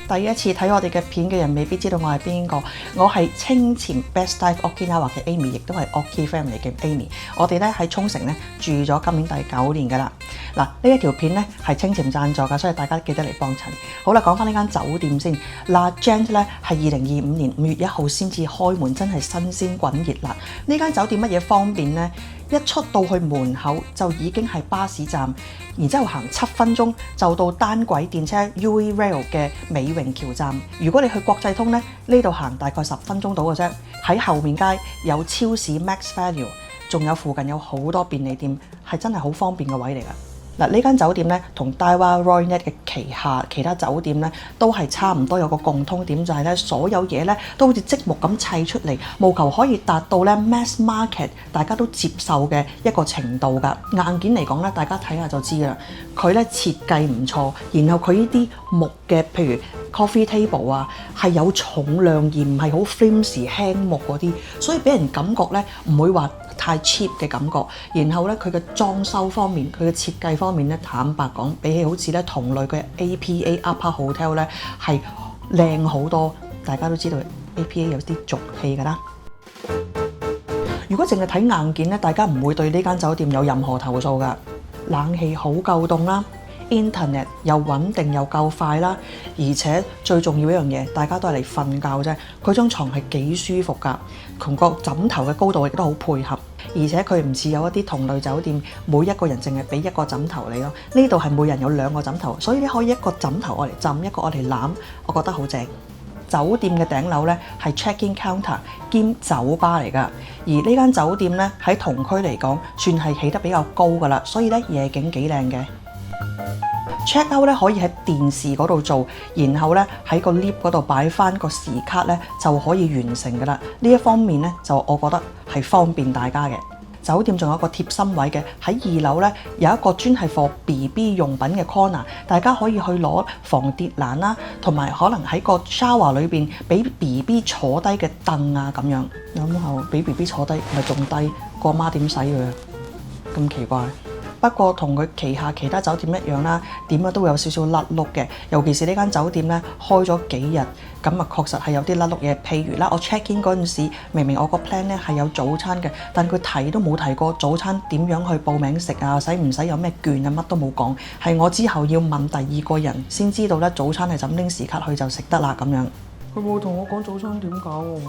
第一次睇我哋嘅片嘅人未必知道我係邊個，我係清潛 Best Dive Okinawa 嘅 Amy， 亦都係 Oki Family 嘅 Amy。我哋咧喺沖繩咧住咗今年第9年㗎啦。嗱，呢一條片咧係清潛贊助㗎，所以大家記得嚟幫襯。好啦，講翻呢間酒店先。La Gente 咧係2025年5月1號先至開門，真係新鮮滾熱辣。呢間酒店乜嘢方便呢？一出到去門口就已經係巴士站，然之後行7分鐘就到單軌電車 UE Rail 嘅美榮橋站。如果你去國際通咧，呢度行大概10分鐘到嘅啫。喺後面街有超市 Max Value， 仲有附近有好多便利店，係真係好方便嘅位嚟㗎。嗱，呢間酒店咧同 Daiwa Roynet 嘅旗下其他酒店咧都係差唔多，有個共通點就係咧所有嘢咧都好似積木咁砌出嚟，務求可以達到咧 mass market 大家都接受嘅一個程度㗎。硬件嚟講咧，大家睇下就知啦。佢咧設計唔錯，然後佢呢啲木嘅，譬如 coffee table 啊，係有重量而唔係好 flimsy 輕木嗰啲，所以俾人感覺咧唔會話太 cheap 嘅感覺。然後咧佢嘅裝修方面，佢嘅設計方面咧，坦白講，比起好似咧同類嘅 APA Upper Hotel 咧係靚好多。大家都知道 APA 有啲俗氣㗎啦。如果淨係睇硬件咧，大家唔會對呢間酒店有任何投訴㗎。冷氣好夠凍啦。Internet 又穩定又夠快啦，而且最重要一樣嘢，大家都係嚟瞓覺啫。佢張床係幾舒服㗎，同個枕頭嘅高度亦都好配合。而且佢唔似有一啲同類酒店，每一個人淨係俾一個枕頭你咯。呢度係每人有2個枕頭，所以你可以一個枕頭愛嚟浸，一個愛嚟攬，我覺得好正。酒店嘅頂樓咧係 check-in counter 兼酒吧嚟㗎，而呢間酒店咧喺同區嚟講算係起得比較高㗎啦，所以咧夜景幾靚嘅。check out 咧可以喺電視嗰度做，然後咧喺個 lift 嗰度擺翻個時卡咧就可以完成㗎啦。呢一方面咧就我覺得係方便大家嘅。酒店仲有一個貼心位嘅，喺2樓咧有一個專係 for BB 用品嘅 corner， 大家可以去攞防跌爛啦，同埋可能喺個 shower 裏邊俾 BB 坐低嘅凳啊咁樣。有冇後俾 BB 坐低咪仲低，個媽點洗佢啊？咁奇怪。不過同佢旗下其他酒店一樣啦，點樣都會有少少甩碌嘅。尤其是呢間酒店咧開咗幾日，咁啊確實係有啲甩碌嘢。譬如啦，我 check in 嗰陣時，明明我個 plan 咧係有早餐嘅，但佢提都冇提過早餐點樣去報名食啊，使唔使有咩券啊，乜都冇講。係我之後要問第2個人先知道咧，早餐係怎拎時卡去就食得啦咁樣。佢冇同我講早餐點搞喎。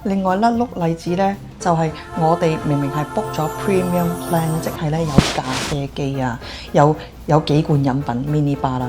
另外甩碌例子咧，就係我哋明明係 book 咗 premium plan， 即係咧有咖啡機啊，有幾罐飲品 mini bar 啦。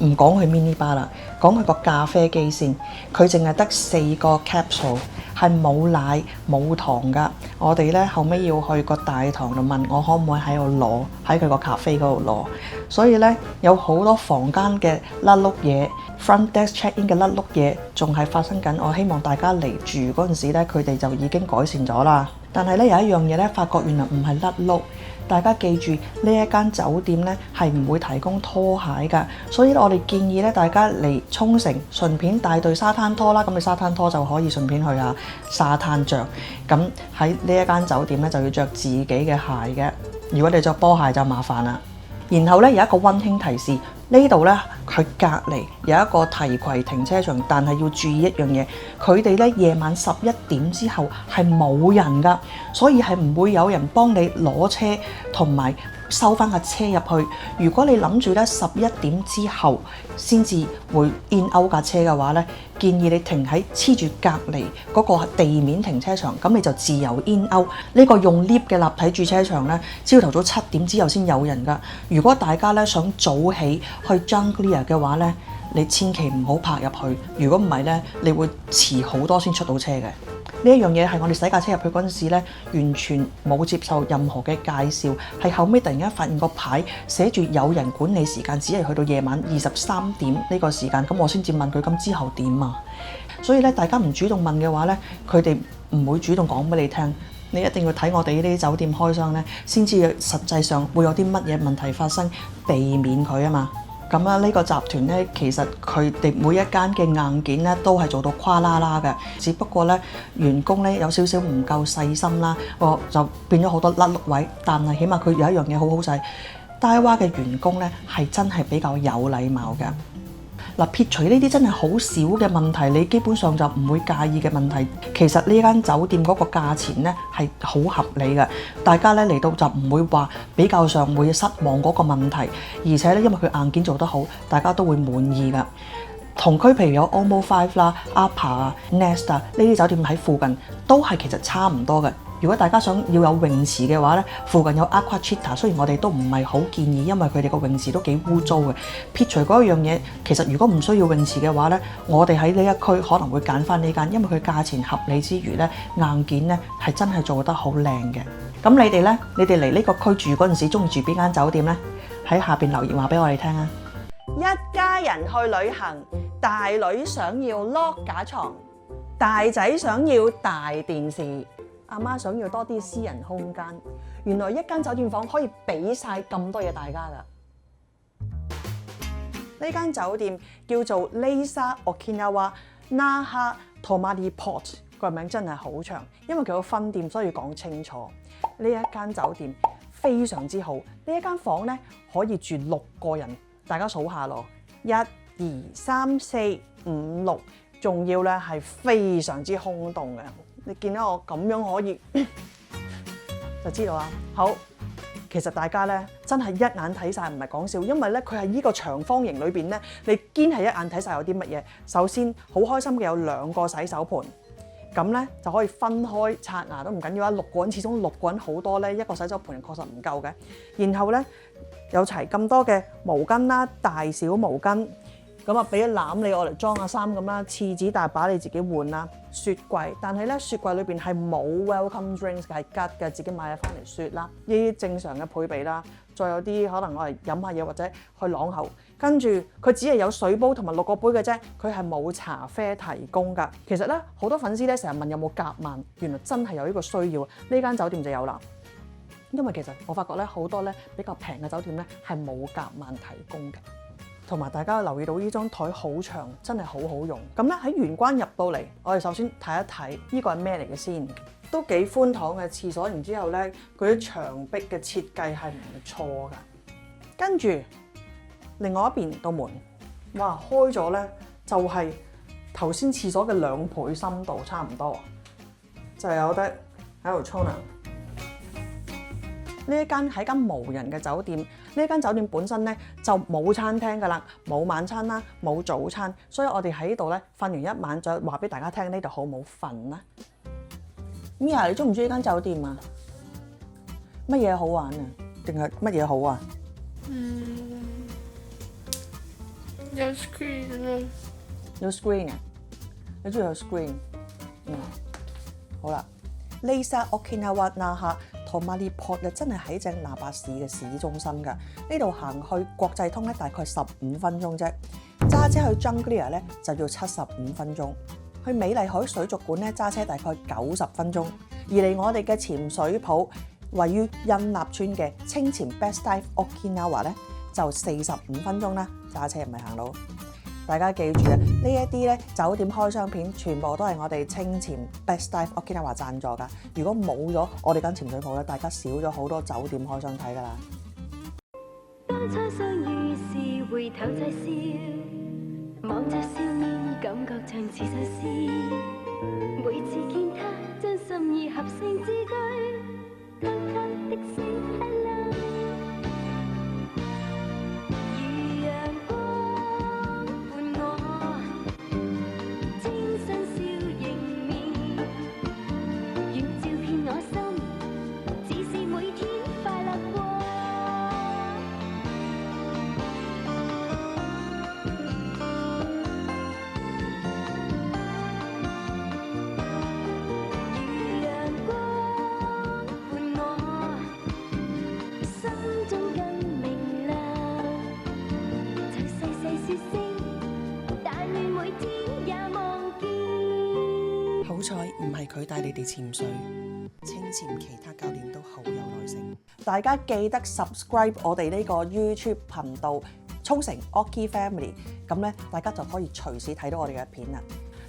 唔講佢 mini bar 啦，講佢個咖啡機先。佢淨係得4個 capsule， 係冇奶冇糖㗎。我哋咧後尾要去個大堂度問我可唔可以喺度攞，喺佢個咖啡嗰度攞。所以咧有好多房間嘅甩碌嘢 ，front desk check in 嘅甩碌嘢仲係發生緊。我希望大家嚟住嗰陣時咧，佢哋就已經改善咗啦。但係咧有一樣嘢咧，發覺原來唔係甩碌。大家記住呢一間酒店咧係唔會提供拖鞋㗎，所以我哋建議咧大家嚟沖繩順便帶對沙灘拖啦，咁你沙灘拖就可以順便去下沙灘着。咁喺呢一間酒店咧就要着自己嘅鞋嘅，如果你着波鞋就麻煩啦。然後咧有一個溫馨提示，呢度咧佢隔離有一個提攜停車場，但係要注意一樣嘢，佢哋咧夜晚11點之後係冇人㗎，所以係唔會有人幫你攞車同埋收翻架車入去。如果你諗住咧11點之後先至會 in out 架車嘅話咧，建議你停喺黐住隔離嗰個地面停車場，咁你就自由 in out。呢個用 lift 嘅立體駐車場咧，朝頭早7點之後先有人㗎。如果大家咧想早起去 Junglear 嘅話咧，你千祈唔好泊入去。如果唔係咧，你會遲好多先出到車嘅。呢一樣嘢係我哋洗架車入去嗰陣時咧，完全冇接受任何嘅介紹，係後尾突然間發現個牌寫住有人管理時間，只係去到夜晚23點呢個時間，咁我先至問佢咁之後點啊？所以咧，大家唔主動問嘅話咧，佢哋唔會主動講俾你聽。你一定要睇我哋呢啲酒店開箱咧，先知實際上會有啲乜嘢問題發生，避免佢啊嘛。咁啊，呢個集團咧，其實佢哋每一間嘅硬件咧都係做到跨啦啦嘅，只不過咧員工咧有少少唔夠細心啦，就變咗好多甩碌位。但係起碼佢有一樣嘢好好就係，Daiwa嘅員工咧係真係比較有禮貌嘅。嗱，撇除呢啲真係好少嘅問題，你基本上就唔會介意嘅問題。其實呢間酒店嗰個價錢咧係好合理嘅，大家咧嚟到就唔會話比較上會失望嗰個問題，而且咧因為佢硬件做得好，大家都會滿意㗎。同區譬如有 OMO5 啦、APA 啊、Nest 啊呢啲酒店喺附近都係其實差唔多嘅。如果大家想要有泳池嘅話咧，附近有 Aquachita， 雖然我哋都唔係好建議，因為佢哋個泳池都幾污糟嘅。撇除嗰一樣嘢，其實如果唔需要泳池嘅話咧，我哋喺呢一區可能會揀翻呢間，因為佢價錢合理之餘咧，硬件咧係真係做得好靚嘅。咁你哋咧，你哋嚟呢個區住嗰陣時，中意住邊間酒店咧？喺下邊留言話俾我哋聽啊！一家人去旅行，大女想要 lock 架床，大仔想要大電視，阿媽想要多啲私人空間。原來一間酒店房可以俾晒咁多嘢大家㗎。呢間酒店叫做 Leisa Okinawa Naha Tomari Port， 個名真係好長，因為佢有分店，所以要講清楚。呢一間酒店非常之好，呢一間房咧可以住6個人，大家數下咯，1、2、3、4、5、6，仲要咧係非常之空洞嘅。你見到我咁樣可以就知道啦。好，其實大家咧真係一眼睇晒，唔係講笑，因為咧佢係呢個長方形裏邊咧，你堅係一眼睇晒有啲乜嘢。首先好開心嘅有2個洗手盤。咁咧就可以分開刷牙都唔緊要啊！6個人始終6個人好多咧，一個洗手盤確實唔夠嘅。然後咧有齊咁多嘅毛巾啦，大小毛巾，咁啊俾一籃你我嚟裝下衫咁啦，廁紙大把你自己換啦。雪櫃，但係咧雪櫃裏邊係冇 welcome drinks 嘅，係吉嘅，自己買咗翻嚟雪啦。呢啲正常嘅配備啦，再有啲可能我嚟飲下嘢或者去啷口。跟住佢只係有水煲同埋6個杯嘅啫，佢係冇茶啡提供㗎。其實咧好多粉絲咧成日問有冇夾萬，原來真係有呢個需要。呢間酒店就有啦，因為其實我發覺咧好多咧比較平嘅酒店咧係冇夾萬提供嘅。同埋大家留意到呢張台好長，真係好好用。咁咧喺玄關入到嚟，我哋首先睇一睇呢個係咩嚟嘅先，都幾寬敞嘅廁所。然之後咧，佢啲牆壁嘅設計係唔錯㗎。跟住另外一邊道門，哇開咗咧就係頭先廁所嘅2倍深度，差唔多就有得喺度沖涼。呢一間係間無人嘅酒店，呢間酒店本身咧就冇餐廳㗎啦，冇晚餐啦，冇早餐，所以我哋喺呢度咧瞓完一晚，再話俾大家聽呢度好冇瞓啦。Mia，你中唔中意呢間酒店啊？乜嘢好玩啊？定係乜嘢好啊？有 screen 啊！有 screen 啊？你中意有 screen？好啦 ，Leisa Okinawa Naha Tomari Port 咧真係喺正那霸市嘅市中心㗎。呢度行去國際通咧大概15分鐘啫，揸車去 Junglia 咧就要75分鐘，去美麗海水族館咧揸車大概90分鐘，而嚟我哋嘅潛水鋪位於印納村嘅清潛 Best Dive Okinawa 咧就45分鐘啦，揸車唔係行路。大家記住啊，呢一啲咧酒店開箱片全部都係我哋清潛 Best Dive Okinawa 贊助㗎。如果冇咗我哋間潛水鋪咧，大家少咗好多酒店開箱睇㗎啦。當初相遇時回頭再笑，望着少年感覺像似實事。每次見他將心意合成字句，偷偷的說 hello。如陽光伴我，清新笑迎面，願照遍我心，只是每天快樂過。佢帶你哋潛水，清潛其他教練都好有耐性。大家記得 subscribe 我哋呢個 YouTube 頻道沖繩 Oki Family， 咁咧大家就可以隨時睇到我哋嘅片啦。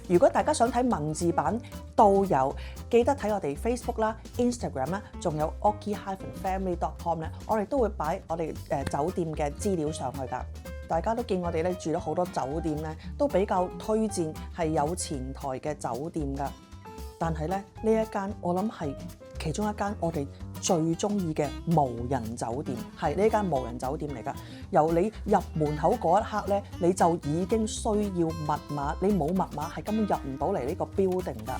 如果大家想睇文字版都有，記得睇我哋 Facebook 啦、Instagram 啦，仲有 oki-family.com 咧，我哋都會擺我哋酒店嘅資料上去㗎。大家都見我哋咧住咗好多酒店咧，都比較推薦係有前台嘅酒店㗎。但係咧呢一間我諗係其中一間我哋最中意嘅無人酒店，係呢間無人酒店嚟㗎。由你入門口嗰一刻咧，你就已經需要密碼，你冇密碼係根本入唔到嚟呢個 building 㗎。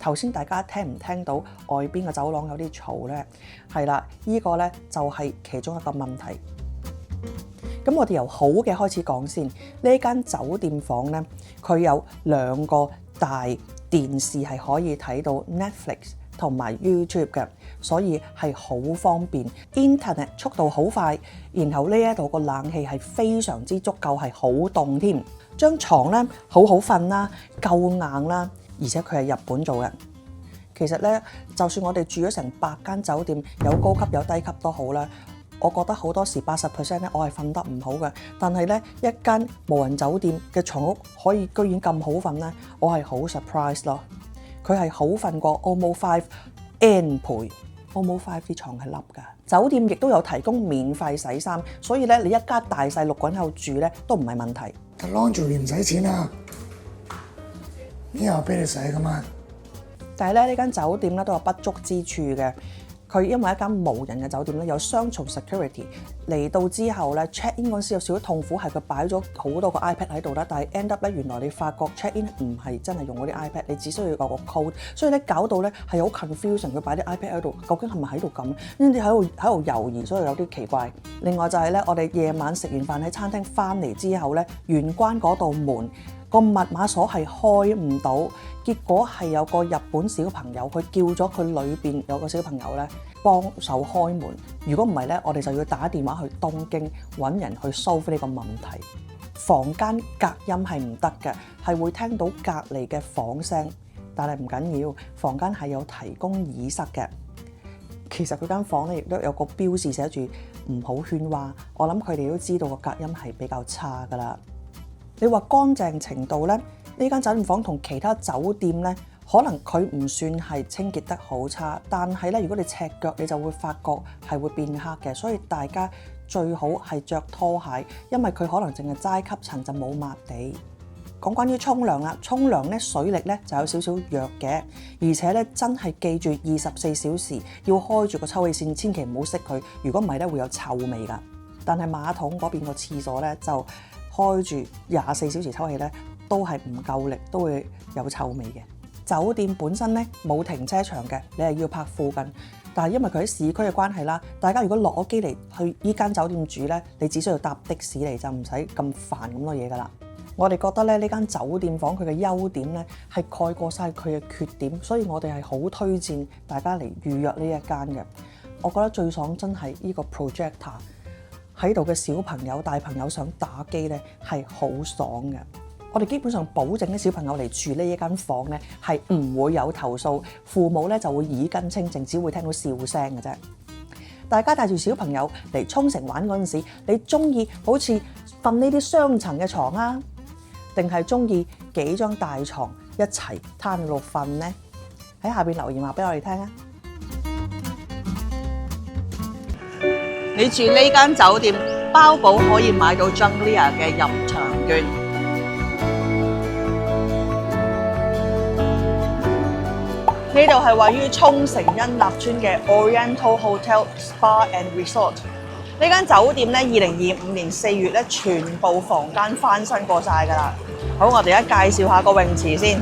頭先大家聽唔聽到外邊嘅走廊有啲嘈呢？係啦，呢個呢就係其中一個問題。咁我哋由好嘅開始講先。呢間酒店房呢，佢有2個大電視係可以睇到 Netflix 同埋 YouTube 嘅，所以係好方便。Internet 速度好快，然後呢一度個冷氣係非常之足夠，係好凍添。張床呢好好瞓啦，夠硬啦。而且佢係日本做嘅。其實咧，就算我哋住咗成100間酒店，有高級有低級都好啦。我覺得好多時80%咧，我係瞓得唔好嘅。但係咧，一間無人酒店嘅床屋可以居然咁好瞓咧，我係好 surprise 咯。佢係好瞓過 OMO 5 N 倍。OMO 5啲床係凹㗎。酒店亦都有提供免費洗衫，所以咧你一家大細6個人喺度住咧都唔係問題。但 laundry 唔使錢啊！呢個俾你洗噶嘛？但係咧呢間酒店咧都有不足之處嘅。佢因為一間無人嘅酒店咧，有雙重 security。嚟到之後咧 check in 嗰陣時有少少痛苦，係佢擺咗好多個 iPad 喺度啦。但係 end up 咧，原來你發覺 check in 唔係真係用嗰啲 iPad， 你只需要有個 code。所以咧搞到咧係好 confusing，佢擺啲 iPad 喺度，究竟係咪喺度咁？跟住喺度猶豫，所以有啲奇怪。另外就係咧，我哋夜晚食完飯喺餐廳翻嚟之後咧，玄關嗰道門個密碼鎖係開唔到，結果係有個日本小朋友，佢叫咗佢裏邊有個小朋友咧幫手開門。如果唔係咧，我哋就要打電話去東京揾人去 solve 呢個問題。房間隔音係唔得嘅，係會聽到隔離嘅房聲，但係唔緊要，房間係有提供耳塞嘅。其實佢間房咧亦都有個標示寫住唔好喧嘩，我諗佢哋都知道個隔音係比較差㗎啦。你話乾淨程度咧，呢間酒店房同其他酒店咧，可能佢唔算係清潔得好差，但係咧，如果你赤腳，你就會發覺係會變黑嘅，所以大家最好係着拖鞋，因為佢可能淨係齋吸塵就冇抹地。講關於沖涼啦，沖涼咧水力咧就有少少弱嘅，而且咧真係記住24小時要開住個抽氣扇，千祈唔好熄佢，如果唔係咧會有臭味㗎。但係馬桶嗰邊個廁所咧就開住24小時抽氣咧，都係唔夠力，都會有臭味嘅。酒店本身咧冇停車場嘅，你係要泊附近。但係因為佢喺市區嘅關係啦，大家如果落咗機嚟去依間酒店住咧，你只需要搭的士嚟就唔使咁煩咁多嘢㗎啦。我哋覺得咧呢間酒店房佢嘅優點咧係蓋過晒佢嘅缺點，所以我哋係好推薦大家嚟預約呢一間嘅。我覺得最爽真係呢個 projector。喺度嘅小朋友、大朋友想打機咧係好爽嘅。我哋基本上保證啲小朋友嚟住呢一間房咧係唔會有投訴，父母咧就會耳根清淨，只會聽到笑聲嘅啫。大家帶住小朋友嚟沖繩玩嗰陣時，你中意好似瞓呢啲雙層嘅床啊，定係中意幾張大床一齊攤喺度瞓呢？喺下邊留言話俾我哋聽啊！你住呢間酒店，包保可以買到 Junglia 嘅入場券。呢度係位於沖繩恩納村嘅 Oriental Hotel Spa and Resort。呢間酒店咧，2025年4月咧，全部房間翻新過晒㗎啦。好，我哋而家介紹下個泳池先。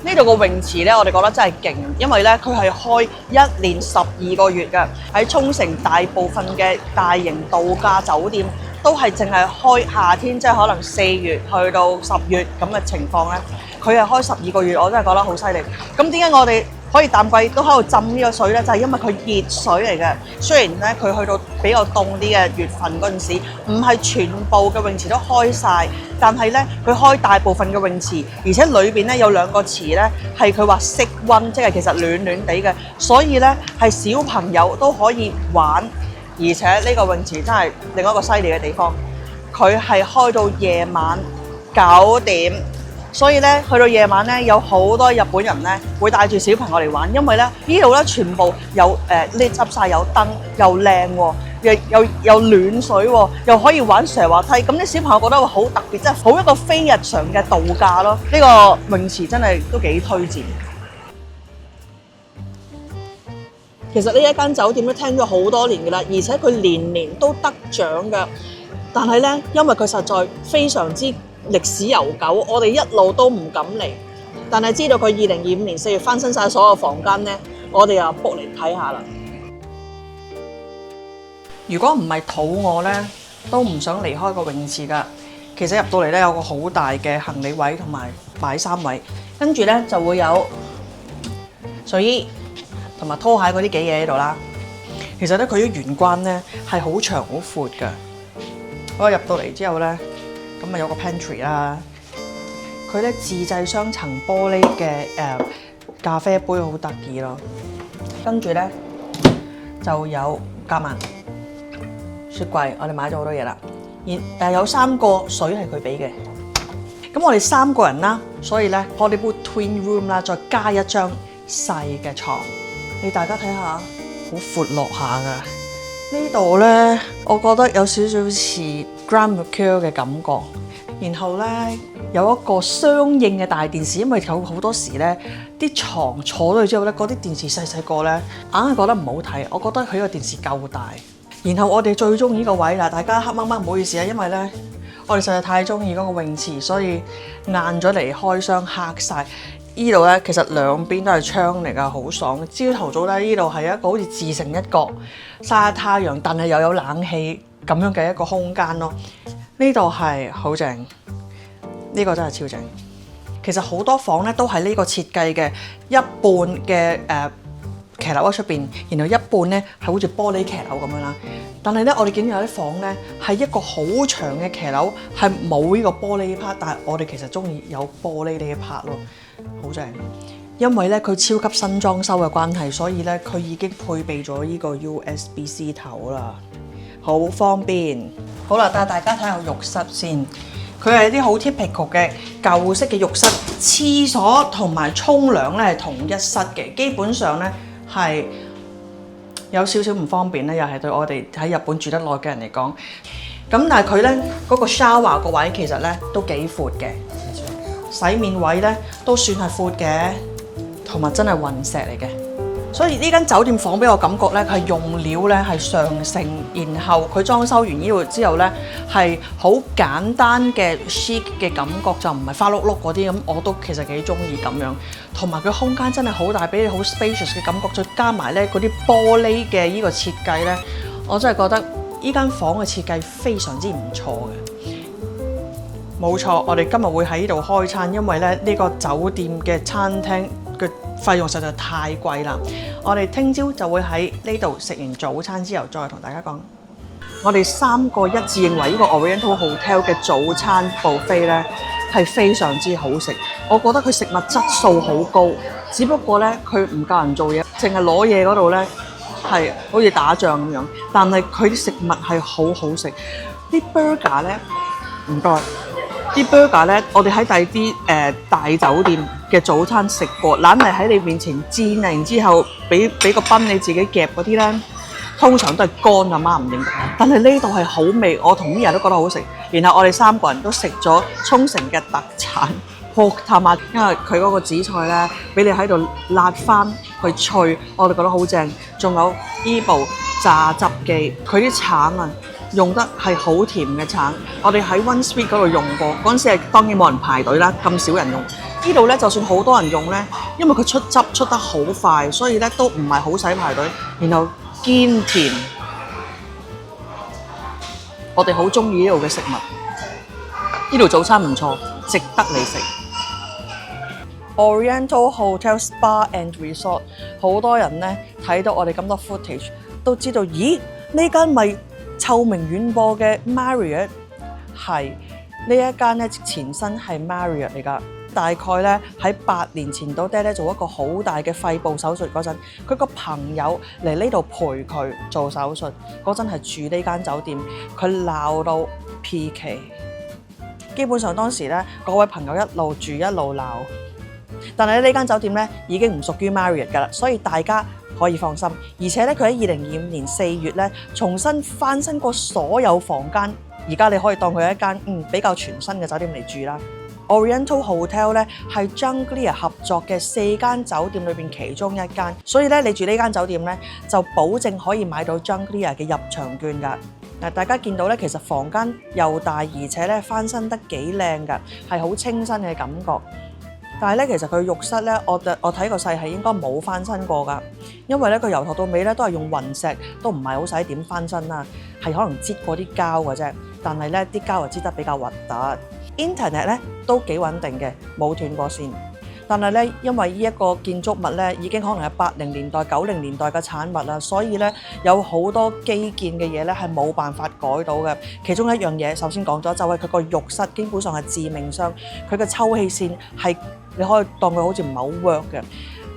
呢度個泳池咧，我哋覺得真係勁，因為咧佢係開1年12個月嘅。喺沖繩大部分嘅大型度假酒店都係淨係開夏天，即係可能4月去到10月咁嘅情況咧，佢係開12個月，我真係覺得好犀利。咁點解我哋可以淡季都喺度浸呢個水咧，就係因為佢熱水嚟嘅。雖然咧佢去到比較凍啲嘅月份嗰陣時，唔係全部嘅泳池都開晒，但係咧佢開大部分嘅泳池，而且裏邊咧有2個池咧係佢話適溫，即係其實暖暖地嘅，所以咧係小朋友都可以玩。而且呢個泳池真係另一個犀利嘅地方，佢係開到夜晚9點。所以咧，去到夜晚咧，有好多日本人咧會帶住小朋友嚟玩，因為咧呢度咧全部有呢執晒有燈，又靚喎，又暖水喎，又可以玩蛇滑梯。咁啲小朋友覺得好特別，即係好一個非日常嘅度假咯。呢個泳池真係都幾推薦。其實呢一間酒店都聽咗好多年㗎啦，而且佢年年都得獎㗎。但係咧，因為佢實在非常之歷史悠久，我哋一路都唔敢嚟。但係知道佢2025年4月翻新晒所有房間咧，我哋又 book 嚟睇下啦。如果唔係肚餓咧，都唔想離開個泳池㗎。其實入到嚟咧有個好大嘅行李位同埋擺衫位，跟住咧就會有睡衣同埋拖鞋嗰啲幾嘢喺度啦。其實咧佢啲玄關咧係好長好闊㗎。我入到嚟之後咧，咁咪有個 pantry 啦。佢咧自製雙層玻璃嘅咖啡杯，好得意咯。跟住咧就有夾萬雪櫃，我哋買咗好多嘢啦。有3個水係佢俾嘅。咁我哋3個人啦，所以咧 Hollywood Twin Room 啦，再加一張細嘅床。你大家睇下，好闊落下㗎。呢度咧，我覺得有少少似 Grand Mercure 嘅感覺。然後咧有一個相應嘅大電視，因為有好多時咧啲床坐咗去之後咧，嗰啲電視細細個咧，硬係覺得唔好睇。我覺得佢個電視夠大。然後我哋最中意呢個位啦，大家黑掹掹唔好意思啊，因為咧我哋實在太中意嗰個泳池，所以晏咗嚟開箱黑晒。呢度咧其實兩邊都係窗嚟㗎，好爽。朝頭早咧呢度係一個好似自成一角曬下太陽，但係又有冷氣咁樣嘅一個空間咯。呢度係好正，呢個真係超正。其實好多房咧都係呢個設計嘅，一半嘅騎樓喺出邊，然後一半咧係好似玻璃騎樓咁樣啦。但係咧，我哋見到有啲房咧係一個好長嘅騎樓，係冇呢個玻璃 part， 但係我哋其實中意有玻璃呢一 part 咯，好正。因為咧佢超級新裝修嘅關係，所以咧佢已經配備咗呢個 USB-C 頭啦，好方便。好啦，帶大家睇下浴室先。佢係啲好 typical 嘅舊式嘅浴室，廁所同埋沖涼咧係同一室嘅，基本上咧係有少少唔方便咧，又係對我哋喺日本住得耐嘅人嚟講。咁但係佢咧嗰個 shower 個位其實咧都幾闊嘅，洗面位咧都算係闊嘅，同埋真係雲石嚟嘅。所以呢間酒店房俾我感覺咧，佢係用料咧係上乘，然後佢裝修完呢度之後咧係好簡單嘅 chic 嘅感覺，就唔係花碌碌嗰啲咁，我都其實幾中意咁樣。同埋佢空間真係好大，俾你好 spacious 嘅感覺，再加埋咧嗰啲玻璃嘅呢個設計咧，我真係覺得呢間房嘅設計非常之唔錯嘅。冇錯，我哋今日會喺呢度開餐，因為咧呢個酒店嘅餐廳嘅費用實在太貴啦。我哋聽朝就會喺呢度食完早餐之後，再同大家講。我哋3個一致認為呢個 Oriental Hotel 嘅早餐 buffet 咧係非常之好食。我覺得佢食物質素好高，只不過咧佢唔夠人做嘢，淨係攞嘢嗰度咧係好似打仗咁樣。但係佢啲食物係好好食。啲 burger 咧唔該。啲 burger 咧，我哋喺第啲大酒店嘅早餐食過，懶係喺你面前煎，然之後俾個賓你自己夾嗰啲咧，通常都係乾㗎嘛，唔認得。但係呢度係好味，我同 Mia 都覺得好食。然後我哋3個人都食咗沖繩嘅特產 pork tamaki，因為佢嗰個紫菜咧，俾你喺度辣翻去脆，我哋覺得好正。仲有呢部榨汁機，佢啲橙啊〜用得係好甜嘅橙，我哋喺 One Street 嗰度用過，嗰陣時係當然冇人排隊啦，咁少人用。呢度咧就算好多人用咧，因為佢出汁出得好快，所以咧都唔係好使排隊。然後堅甜，我哋好中意呢度嘅食物。呢度早餐唔錯，值得你食。Oriental Hotel Spa and Resort， 好多人咧睇到我哋咁多 footage 都知道，咦呢間咪臭名遠播嘅 Marriott？ 係呢一間咧前身係 Marriott 嚟㗎。大概咧喺8年前到爹咧做一個好大嘅肺部手術嗰陣，佢個朋友嚟呢度陪佢做手術嗰陣係住呢間酒店，佢鬧到 PK。基本上當時咧嗰位朋友一路住一路鬧，但係呢間酒店咧已經唔屬於 Marriott 㗎啦，所以大家可以放心。而且咧佢喺2025年4月咧重新翻新過所有房間，而家你可以當佢係一間比較全新嘅酒店嚟住啦。Oriental Hotel 咧係 Junglia 合作嘅4間酒店裏邊其中一間，所以咧你住呢間酒店咧就保證可以買到 Junglia 嘅入場券㗎。嗱，大家見到咧，其實房間又大，而且咧翻新得幾靚㗎，係好清新嘅感覺。但係咧，其實佢浴室咧，我睇個勢係應該冇翻新過㗎，因為咧佢由頭到尾咧都係用雲石，都唔係好使點翻新啦，係可能擠過啲膠嘅啫。但係咧啲膠又擠得比較核突。Internet 咧都幾穩定嘅，冇斷過線。但係咧，因為呢一個建築物咧已經可能係80年代、90年代嘅產物啦，所以咧有好多基建嘅嘢咧係冇辦法改到嘅。其中一樣嘢，首先講咗就係佢個浴室基本上係致命傷，佢嘅抽氣扇係你可以當佢好似唔係好 work 嘅。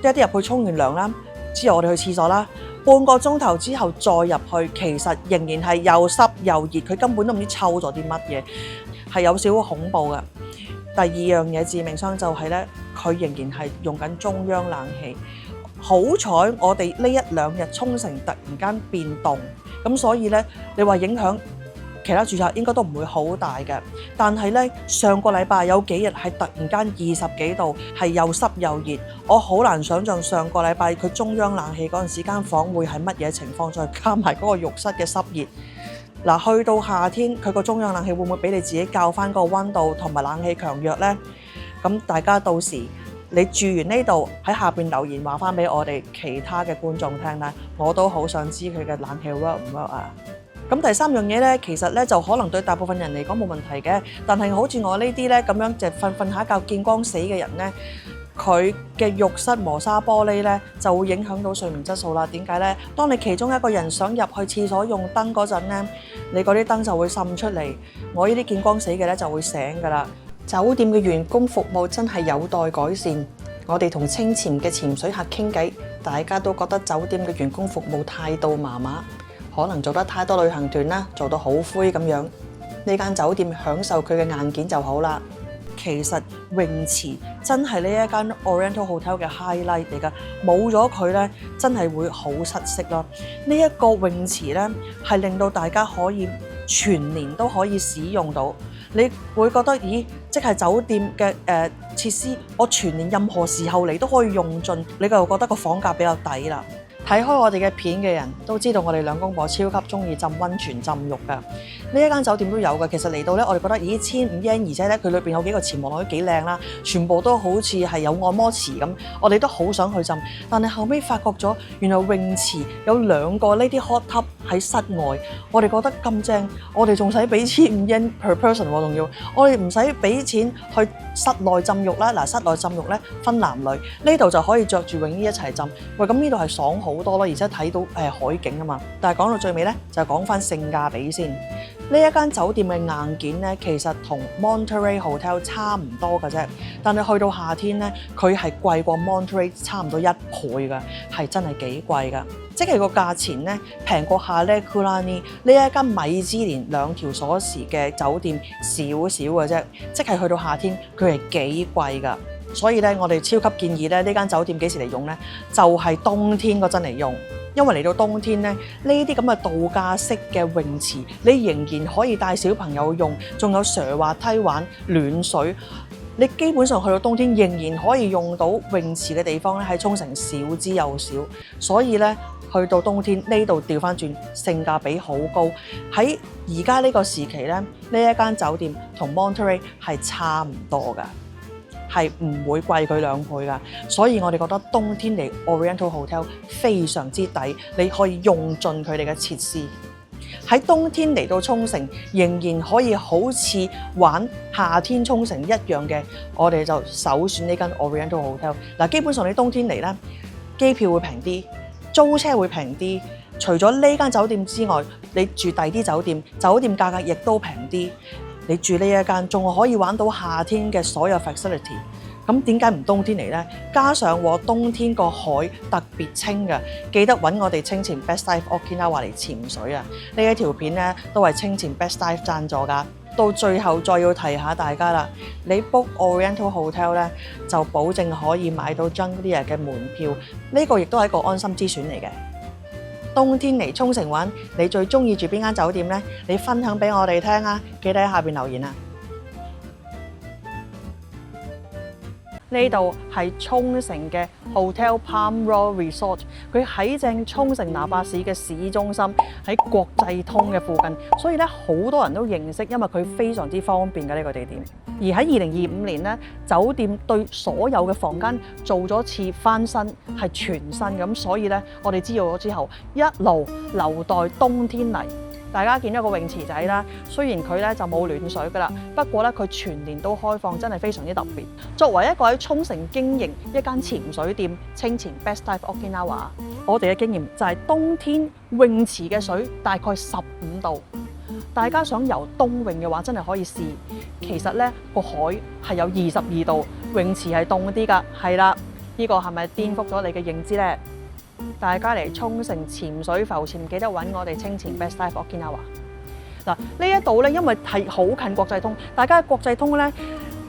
一啲入去沖完涼啦，之後我哋去廁所啦，半個鐘頭之後再入去，其實仍然係又濕又熱，佢根本都唔知抽咗啲乜嘢。係有少少恐怖嘅。第二樣嘢致命傷就係咧，佢仍然係用緊中央冷氣。好彩我哋呢1、2日沖繩突然間變凍，咁所以咧你話影響其他住客應該都唔會好大嘅。但係咧上個禮拜有幾日係突然間20幾度，係又濕又熱，我好難想像上個禮拜佢中央冷氣嗰陣時間房會係乜嘢情況，再加埋嗰個浴室嘅濕熱。嗱，去到夏天，佢個中央冷氣會唔會俾你自己校翻個溫度同埋冷氣強弱呢？咁大家到時你住完呢度喺下邊留言話翻俾我哋其他嘅觀眾聽啦，我都好想知佢嘅冷氣 work 唔 work 啊！咁第3樣嘢咧，其實咧就可能對大部分人嚟講冇問題嘅，但係好似我呢啲咧咁樣就瞓下覺見光死嘅人咧，佢嘅浴室磨砂玻璃咧就會影響到睡眠質素啦。點解咧？當你其中一個人想入去廁所用燈嗰陣咧，你嗰啲燈就會滲出嚟，我呢啲見光死嘅咧就會醒㗎啦。酒店嘅員工服務真係有待改善。我哋同清潛嘅潛水客傾偈，大家都覺得酒店嘅員工服務態度麻麻，可能做得太多旅行團啦，做到好灰咁樣。呢間酒店享受佢嘅硬件就好啦。其實泳池真係呢一間 Oriental Hotel 嘅 highlight 嚟㗎，冇咗佢咧，真係會好失色咯。呢一個泳池咧係令到大家可以全年都可以使用到，你會覺得咦，即係酒店嘅設施，我全年任何時候嚟都可以用盡，你就覺得個房價比較抵啦。睇開我哋嘅片嘅人都知道，我哋兩公婆超級中意浸溫泉浸浴㗎。呢一間酒店都有㗎。其實嚟到咧，我哋覺得咦，1500 yen，而且咧佢裏邊有幾個池望落去幾靚啦，全部都好似係有按摩池咁，我哋都好想去浸。但係後尾發覺咗，原來泳池有2個呢啲 hot tub 喺室外，我哋覺得咁正，我哋仲使俾1500 yen per person 喎，仲要我哋唔使俾錢去室內浸浴啦。嗱，室內浸浴咧分男女，呢度就可以着住泳衣一齊浸。喂，咁呢度係爽好多咯，而且睇到海景啊嘛。但係講到最尾咧，就講翻性價比先。呢一間酒店嘅硬件咧，其實同 Monterey Hotel 差唔多嘅啫。但係去到夏天咧，佢係貴過 Monterey 差唔多1倍㗎，係真係幾貴㗎。即係個價錢咧平過Hale Kulani呢一間米芝蓮2條鎖匙嘅酒店少少嘅啫。即係去到夏天，佢係幾貴㗎。所以咧，我哋超級建議咧，呢間酒店幾時嚟用咧？就係冬天嗰陣嚟用，因為嚟到冬天咧，呢啲咁嘅度假式嘅泳池，你仍然可以帶小朋友用，仲有瀡滑梯玩暖水。你基本上去到冬天仍然可以用到泳池嘅地方咧，喺沖繩少之又少。所以咧，去到冬天呢度調翻轉，性價比好高。喺而家呢個時期咧，呢一間酒店同 Monterey 係差唔多㗎。係唔會貴佢2倍㗎，所以我哋覺得冬天嚟 Oriental Hotel 非常之抵，你可以用盡佢哋嘅設施。喺冬天嚟到沖繩，仍然可以好似玩夏天沖繩一樣嘅，我哋就首選呢間 Oriental Hotel。嗱，基本上你冬天嚟咧，機票會平啲，租車會平啲。除咗呢間酒店之外，你住第啲酒店，酒店價格亦都平啲。你住呢一間，仲可以玩到夏天嘅所有 facility。咁點解唔冬天嚟呢？加上冬天個海特別清嘅，記得揾我哋清前 Best Dive Okinawa 嚟潛水啊！呢一條片呢都係清前 Best Dive 贊助㗎。到最後再要提下大家啦，你 book Oriental Hotel 呢，就保證可以買到 Junglear 嘅門票，呢個亦都係一個安心之選嚟嘅。冬天嚟沖繩玩，你最中意住邊間酒店呢？你分享俾我哋聽啊！記得喺下邊留言啊！呢度係沖繩嘅 Hotel Palm Royal Resort， 佢喺正沖繩那霸市嘅市中心，喺國際通嘅附近，所以咧好多人都認識，因為佢非常之方便嘅呢個地點。而喺2025年咧，酒店對所有嘅房間做咗次翻新，係全新咁，所以咧我哋知道咗之後，一路留待冬天嚟。大家見到個泳池仔啦，雖然佢咧就冇暖水噶啦，不過咧佢全年都開放，真係非常之特別。作為一個喺沖繩經營一間潛水店，清前 Best Dive Okinawa， 我哋嘅經驗就係冬天泳池嘅水大概15度。大家想游冬泳嘅話，真係可以試。其實咧個海係有22度，泳池係凍啲㗎。係啦，呢個係咪顛覆咗你嘅認知呢？大家嚟沖繩潛水浮潛，記得揾我哋清前 Best Dive Okinawa。嗱，呢一度咧，因為係好近國際通，大家喺國際通咧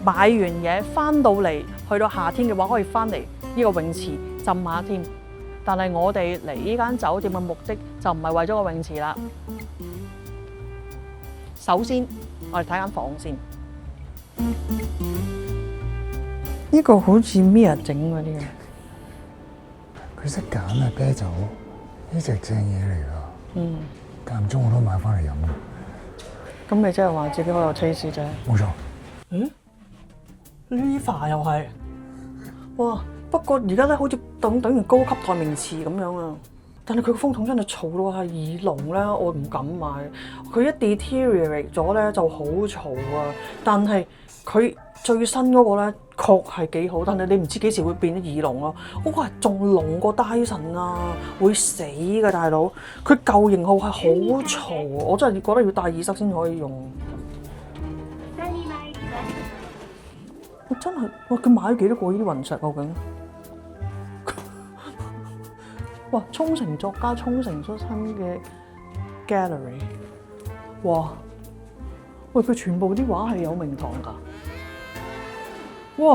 買完嘢翻到嚟，去到夏天嘅話，可以翻嚟呢個泳池浸下添。但係我哋嚟呢間酒店嘅目的就唔係為咗個泳池啦。首先，我哋睇間房先。呢個好似咩整嗰啲嘅？佢識揀啊啤酒，呢隻正嘢嚟㗎。間唔中我都買翻嚟飲。咁你即係話自己好有 taste 啫？冇錯。Liva 又係，哇！不過而家咧好似等於高級代名詞咁樣啊。但係佢個風筒真係嘈到係耳聾咧，我唔敢買。佢一 deteriorate 咗咧就好嘈啊。但係佢最新嗰個咧確係幾好，但係你唔知幾時會變咗耳聾咯。嗰個係仲聾過 Dyson 啊，會死㗎大佬。佢舊型號係好嘈，我真係覺得要戴耳塞先可以用。我真係，哇！佢買咗幾多個呢啲雲石究竟？哇！沖繩作家，沖繩出身嘅 gallery， 哇！喂，佢全部啲畫係有名堂㗎。哇！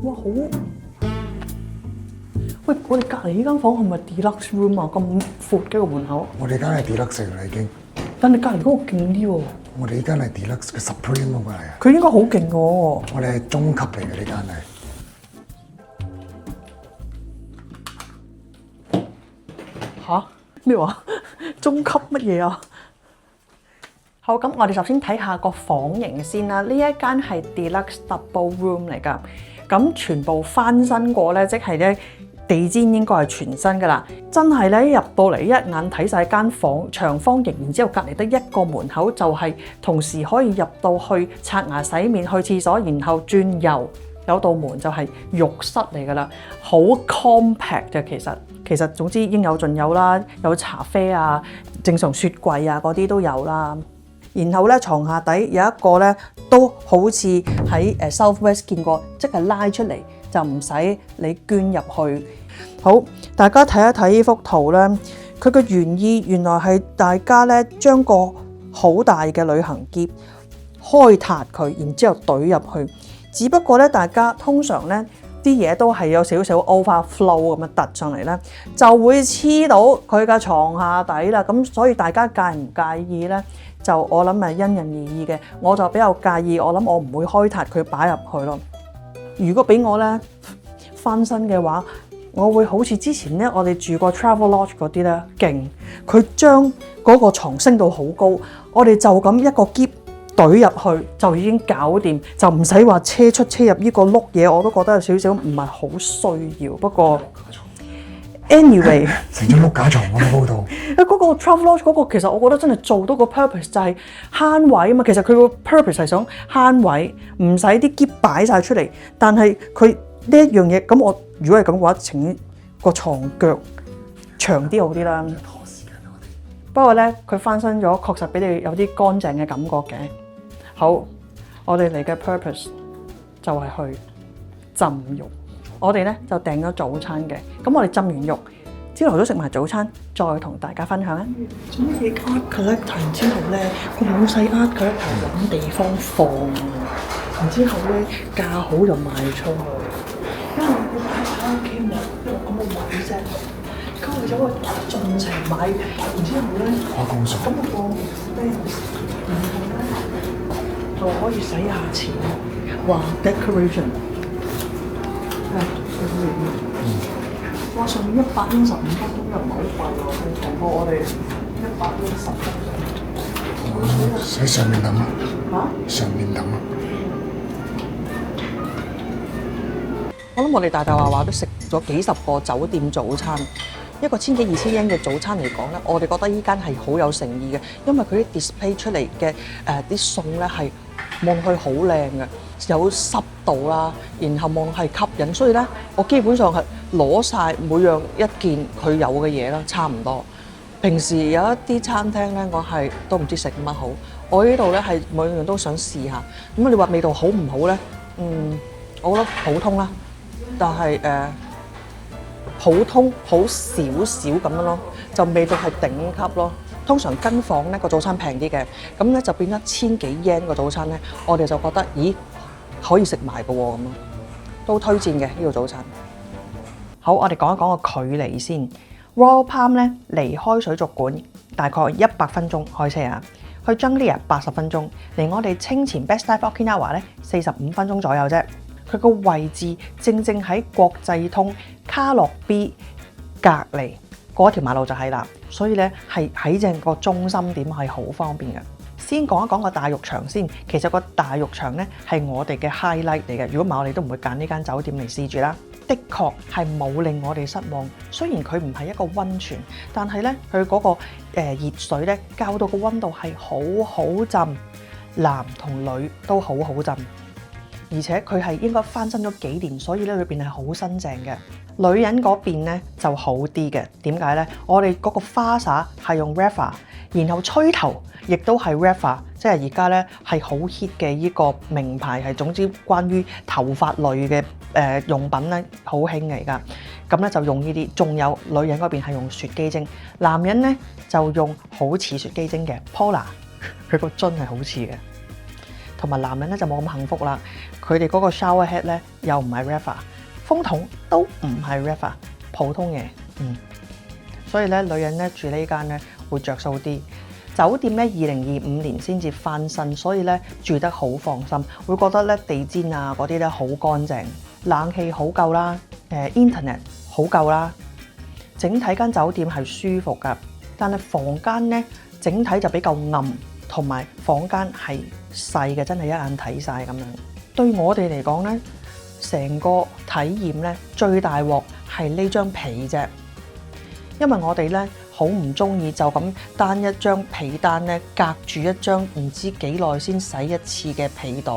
哇好！喂，我哋隔離呢間房係咪 deluxe room 啊？咁闊嘅個門口。我哋間係 deluxe 嚟啦已經。但係隔離嗰個勁啲喎。我哋呢間係 deluxe 嘅 Supreme 嗰個嚟啊。佢應該好勁喎。我哋係中級嚟嘅呢間係。吓？咩話？中級乜嘢啊？好，咁我哋首先睇下個房型先啦。呢一間係 deluxe double room 嚟㗎，咁全部翻新過咧，即係咧地氈應該係全新㗎啦。真係咧入到嚟一眼睇晒間房長方形，然之後隔離得一個門口，就係同時可以入到去刷牙、洗面、去廁所，然後轉右有道門就係浴室嚟㗎啦，好 compact 嘅其實總之應有盡有啦，有茶啡啊、正常雪櫃啊嗰啲都有啦。然後咧床下底有一個咧都好似喺Southwest 見過，即係拉出嚟就唔使你捐入去。好，大家睇一睇呢幅圖咧，佢嘅原意原來係大家咧將個好大嘅旅行篋開撻佢，然之後懟入去。只不過咧，大家通常咧啲嘢都係有少少 overflow 咁樣突上嚟咧，就會黐到佢嘅床下底啦。咁所以大家介唔介意咧？就我諗係因人而異嘅。我就比較介意，我諗我唔會開撻佢擺入去咯。如果俾我咧翻身嘅話，我會好似之前咧我哋住過 Travel Lodge 嗰啲咧勁，佢將嗰個床升到好高，我哋就咁一個篋懟入去就已經搞掂，就唔使話車出車入呢個碌嘢，我都覺得有少少唔係好需要。不過 Anyway，成張碌架床咁高度。嗰個 Travelodge 嗰個其實我覺得真係做到個 purpose 就係慳位啊嘛。其實佢個 purpose 係想慳位，唔使啲篋擺晒出嚟。但係佢呢一樣嘢，咁我如果係咁嘅話，情願個床腳長啲好啲啦。不過咧，佢翻新咗，確實俾你有啲乾淨嘅感覺嘅。好，我哋嚟嘅 purpose 就係去浸浴。我哋咧就訂咗早餐嘅，咁我哋浸完浴，朝頭早食埋早餐，再同大家分享啊！做乜嘢 art collector？然之後咧，個老細 art collector 揾地方放，然之後咧價好就賣出去。因為我喺屋企冇一個咁嘅位啫，咁我走去盡情買，然之後咧，花公數。咁我放咩？然後咧就可以使下錢，話 decoration。哇！上面115分鐘又唔係好貴喎，平過我哋110分鐘。喺上面等啊！嚇？上面等啊！我諗我哋大話都食咗幾十個酒店早餐，一個1000幾2000英嘅早餐嚟講咧，我哋覺得依間係好有誠意嘅，因為佢啲 display 出嚟嘅啲餸咧係望去好靚嘅，有濕度啦，然後望係吸引，所以咧我基本上係攞晒每樣一件佢有嘅嘢啦，差唔多。平時有一啲餐廳咧，我係都唔知食乜好，我呢度咧係每樣都想試下。咁你話味道好唔好咧？我覺得普通啦，但係普通好少少咁樣咯，就味道係頂級咯。通常跟房咧個早餐平啲嘅，咁咧就變咗1000幾yen個早餐咧，我哋就覺得咦可以食埋嘅喎咁咯，都推薦嘅呢個早餐。好，我哋講一講個距離先。Royal Palm 咧離開水族館大概100分鐘開車啊，去 Junglia 80分鐘，離我哋清前 Best Dive Okinawa 咧45分鐘左右啫。佢個位置正正喺國際通卡洛 B 隔離嗰條馬路就係啦，所以咧係喺正個中心點係好方便嘅。先講一講個大浴場先，其實個大浴場咧係我哋嘅 highlight 嚟嘅，如果唔係我哋都唔會揀呢間酒店嚟試住啦。的確係冇令我哋失望，雖然佢唔係一個溫泉，但係咧佢嗰個熱水咧教到個溫度係好好浸，男同女都好好浸，而且佢係應該翻新咗幾年，所以咧裏邊係好新淨嘅。女人嗰邊咧就好啲嘅，點解咧？我哋嗰個花灑係用 Rapha， 然後吹頭亦都係 Rapha， 即係而家咧係好 hit 嘅依個名牌，係總之關於頭髮類嘅用品咧好興嚟㗎。咁咧就用呢啲，仲有女人嗰邊係用雪肌精，男人咧就用好似雪肌精嘅 Polar， 佢個樽係好似嘅。同埋男人咧就冇咁幸福啦，佢哋嗰個 shower head 咧又唔係 Rapha， 風筒都唔係 Rapha， 普通嘢，所以咧女人咧住呢間咧會着數啲。酒店咧2025年先至翻新，所以咧住得好放心，會覺得咧地氈啊嗰啲咧好乾淨，冷氣好夠啦，internet 好夠啦，整體間酒店係舒服㗎，但係房間咧整體就比較暗。同埋房間係細嘅，真係一眼睇晒咁樣。對我哋嚟講咧，成個體驗咧最大鑊係呢張被啫，因為我哋咧好唔中意就咁單一張被單咧隔住一張唔知幾耐先洗一次嘅被袋，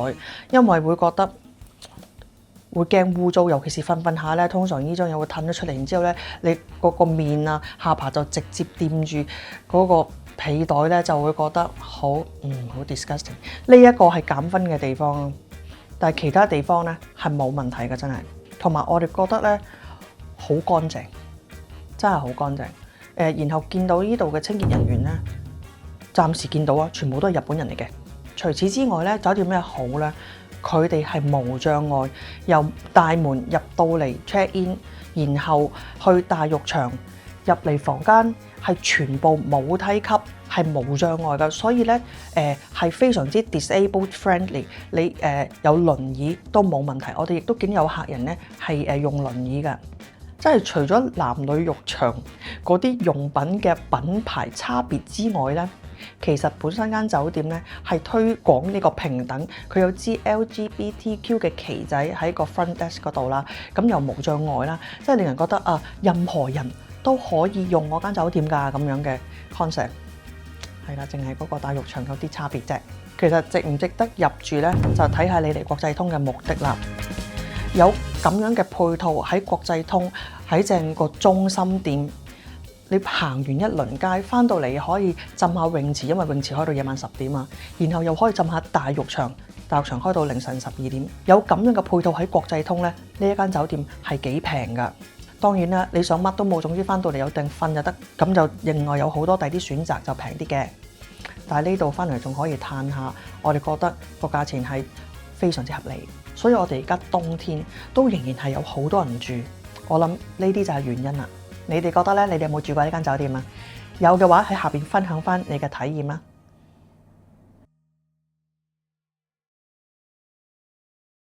因為會覺得會驚污糟，尤其是瞓瞓下咧，通常呢張嘢會褪咗出嚟，然之後咧你嗰個面啊下巴就直接掂住嗰個被袋咧，就會覺得好好 disgusting。呢一個係減分嘅地方，但係其他地方咧係冇問題嘅，真係。同埋我哋覺得咧好乾淨，真係好乾淨。然後見到呢度嘅清潔人員咧，暫時見到啊，全部都係日本人嚟嘅。除此之外咧，酒店咩好咧？佢哋係無障礙，由大門入到嚟 check in， 然後去大浴場入嚟房間。係全部冇梯級，係無障礙㗎，所以咧係非常之 disabled friendly。你有輪椅都冇問題，我哋亦都見有客人咧係用輪椅㗎。即係除咗男女浴場嗰啲用品嘅品牌差別之外咧，其實本身間酒店咧係推廣呢個平等，佢有支 LGBTQ 嘅旗仔喺個 front desk 嗰度啦，咁又無障礙啦，即係令人覺得啊，任何人都可以用我間酒店㗎咁樣嘅 concept。係啦，淨係嗰個大浴場有啲差別啫。其實值唔值得入住咧，就睇下你嚟國際通嘅目的啦。有咁樣嘅配套喺國際通，喺正個中心店，你行完一輪街，翻到嚟可以浸下泳池，因為泳池開到夜晚10點啊，然後又可以浸下大浴場，大浴場開到凌晨12點。有咁樣嘅配套喺國際通咧，呢一間酒店係幾平㗎。當然啦，你想乜都冇，總之翻到嚟有定瞓就得，咁就另外有好多第啲選擇就平啲嘅。但係呢度翻嚟仲可以嘆下，我哋覺得個價錢係非常之合理，所以我哋而家冬天都仍然係有好多人住。我諗呢啲就係原因啦。你哋覺得咧？你哋有冇住過呢間酒店啊？有嘅話喺下邊分享翻你嘅體驗啊！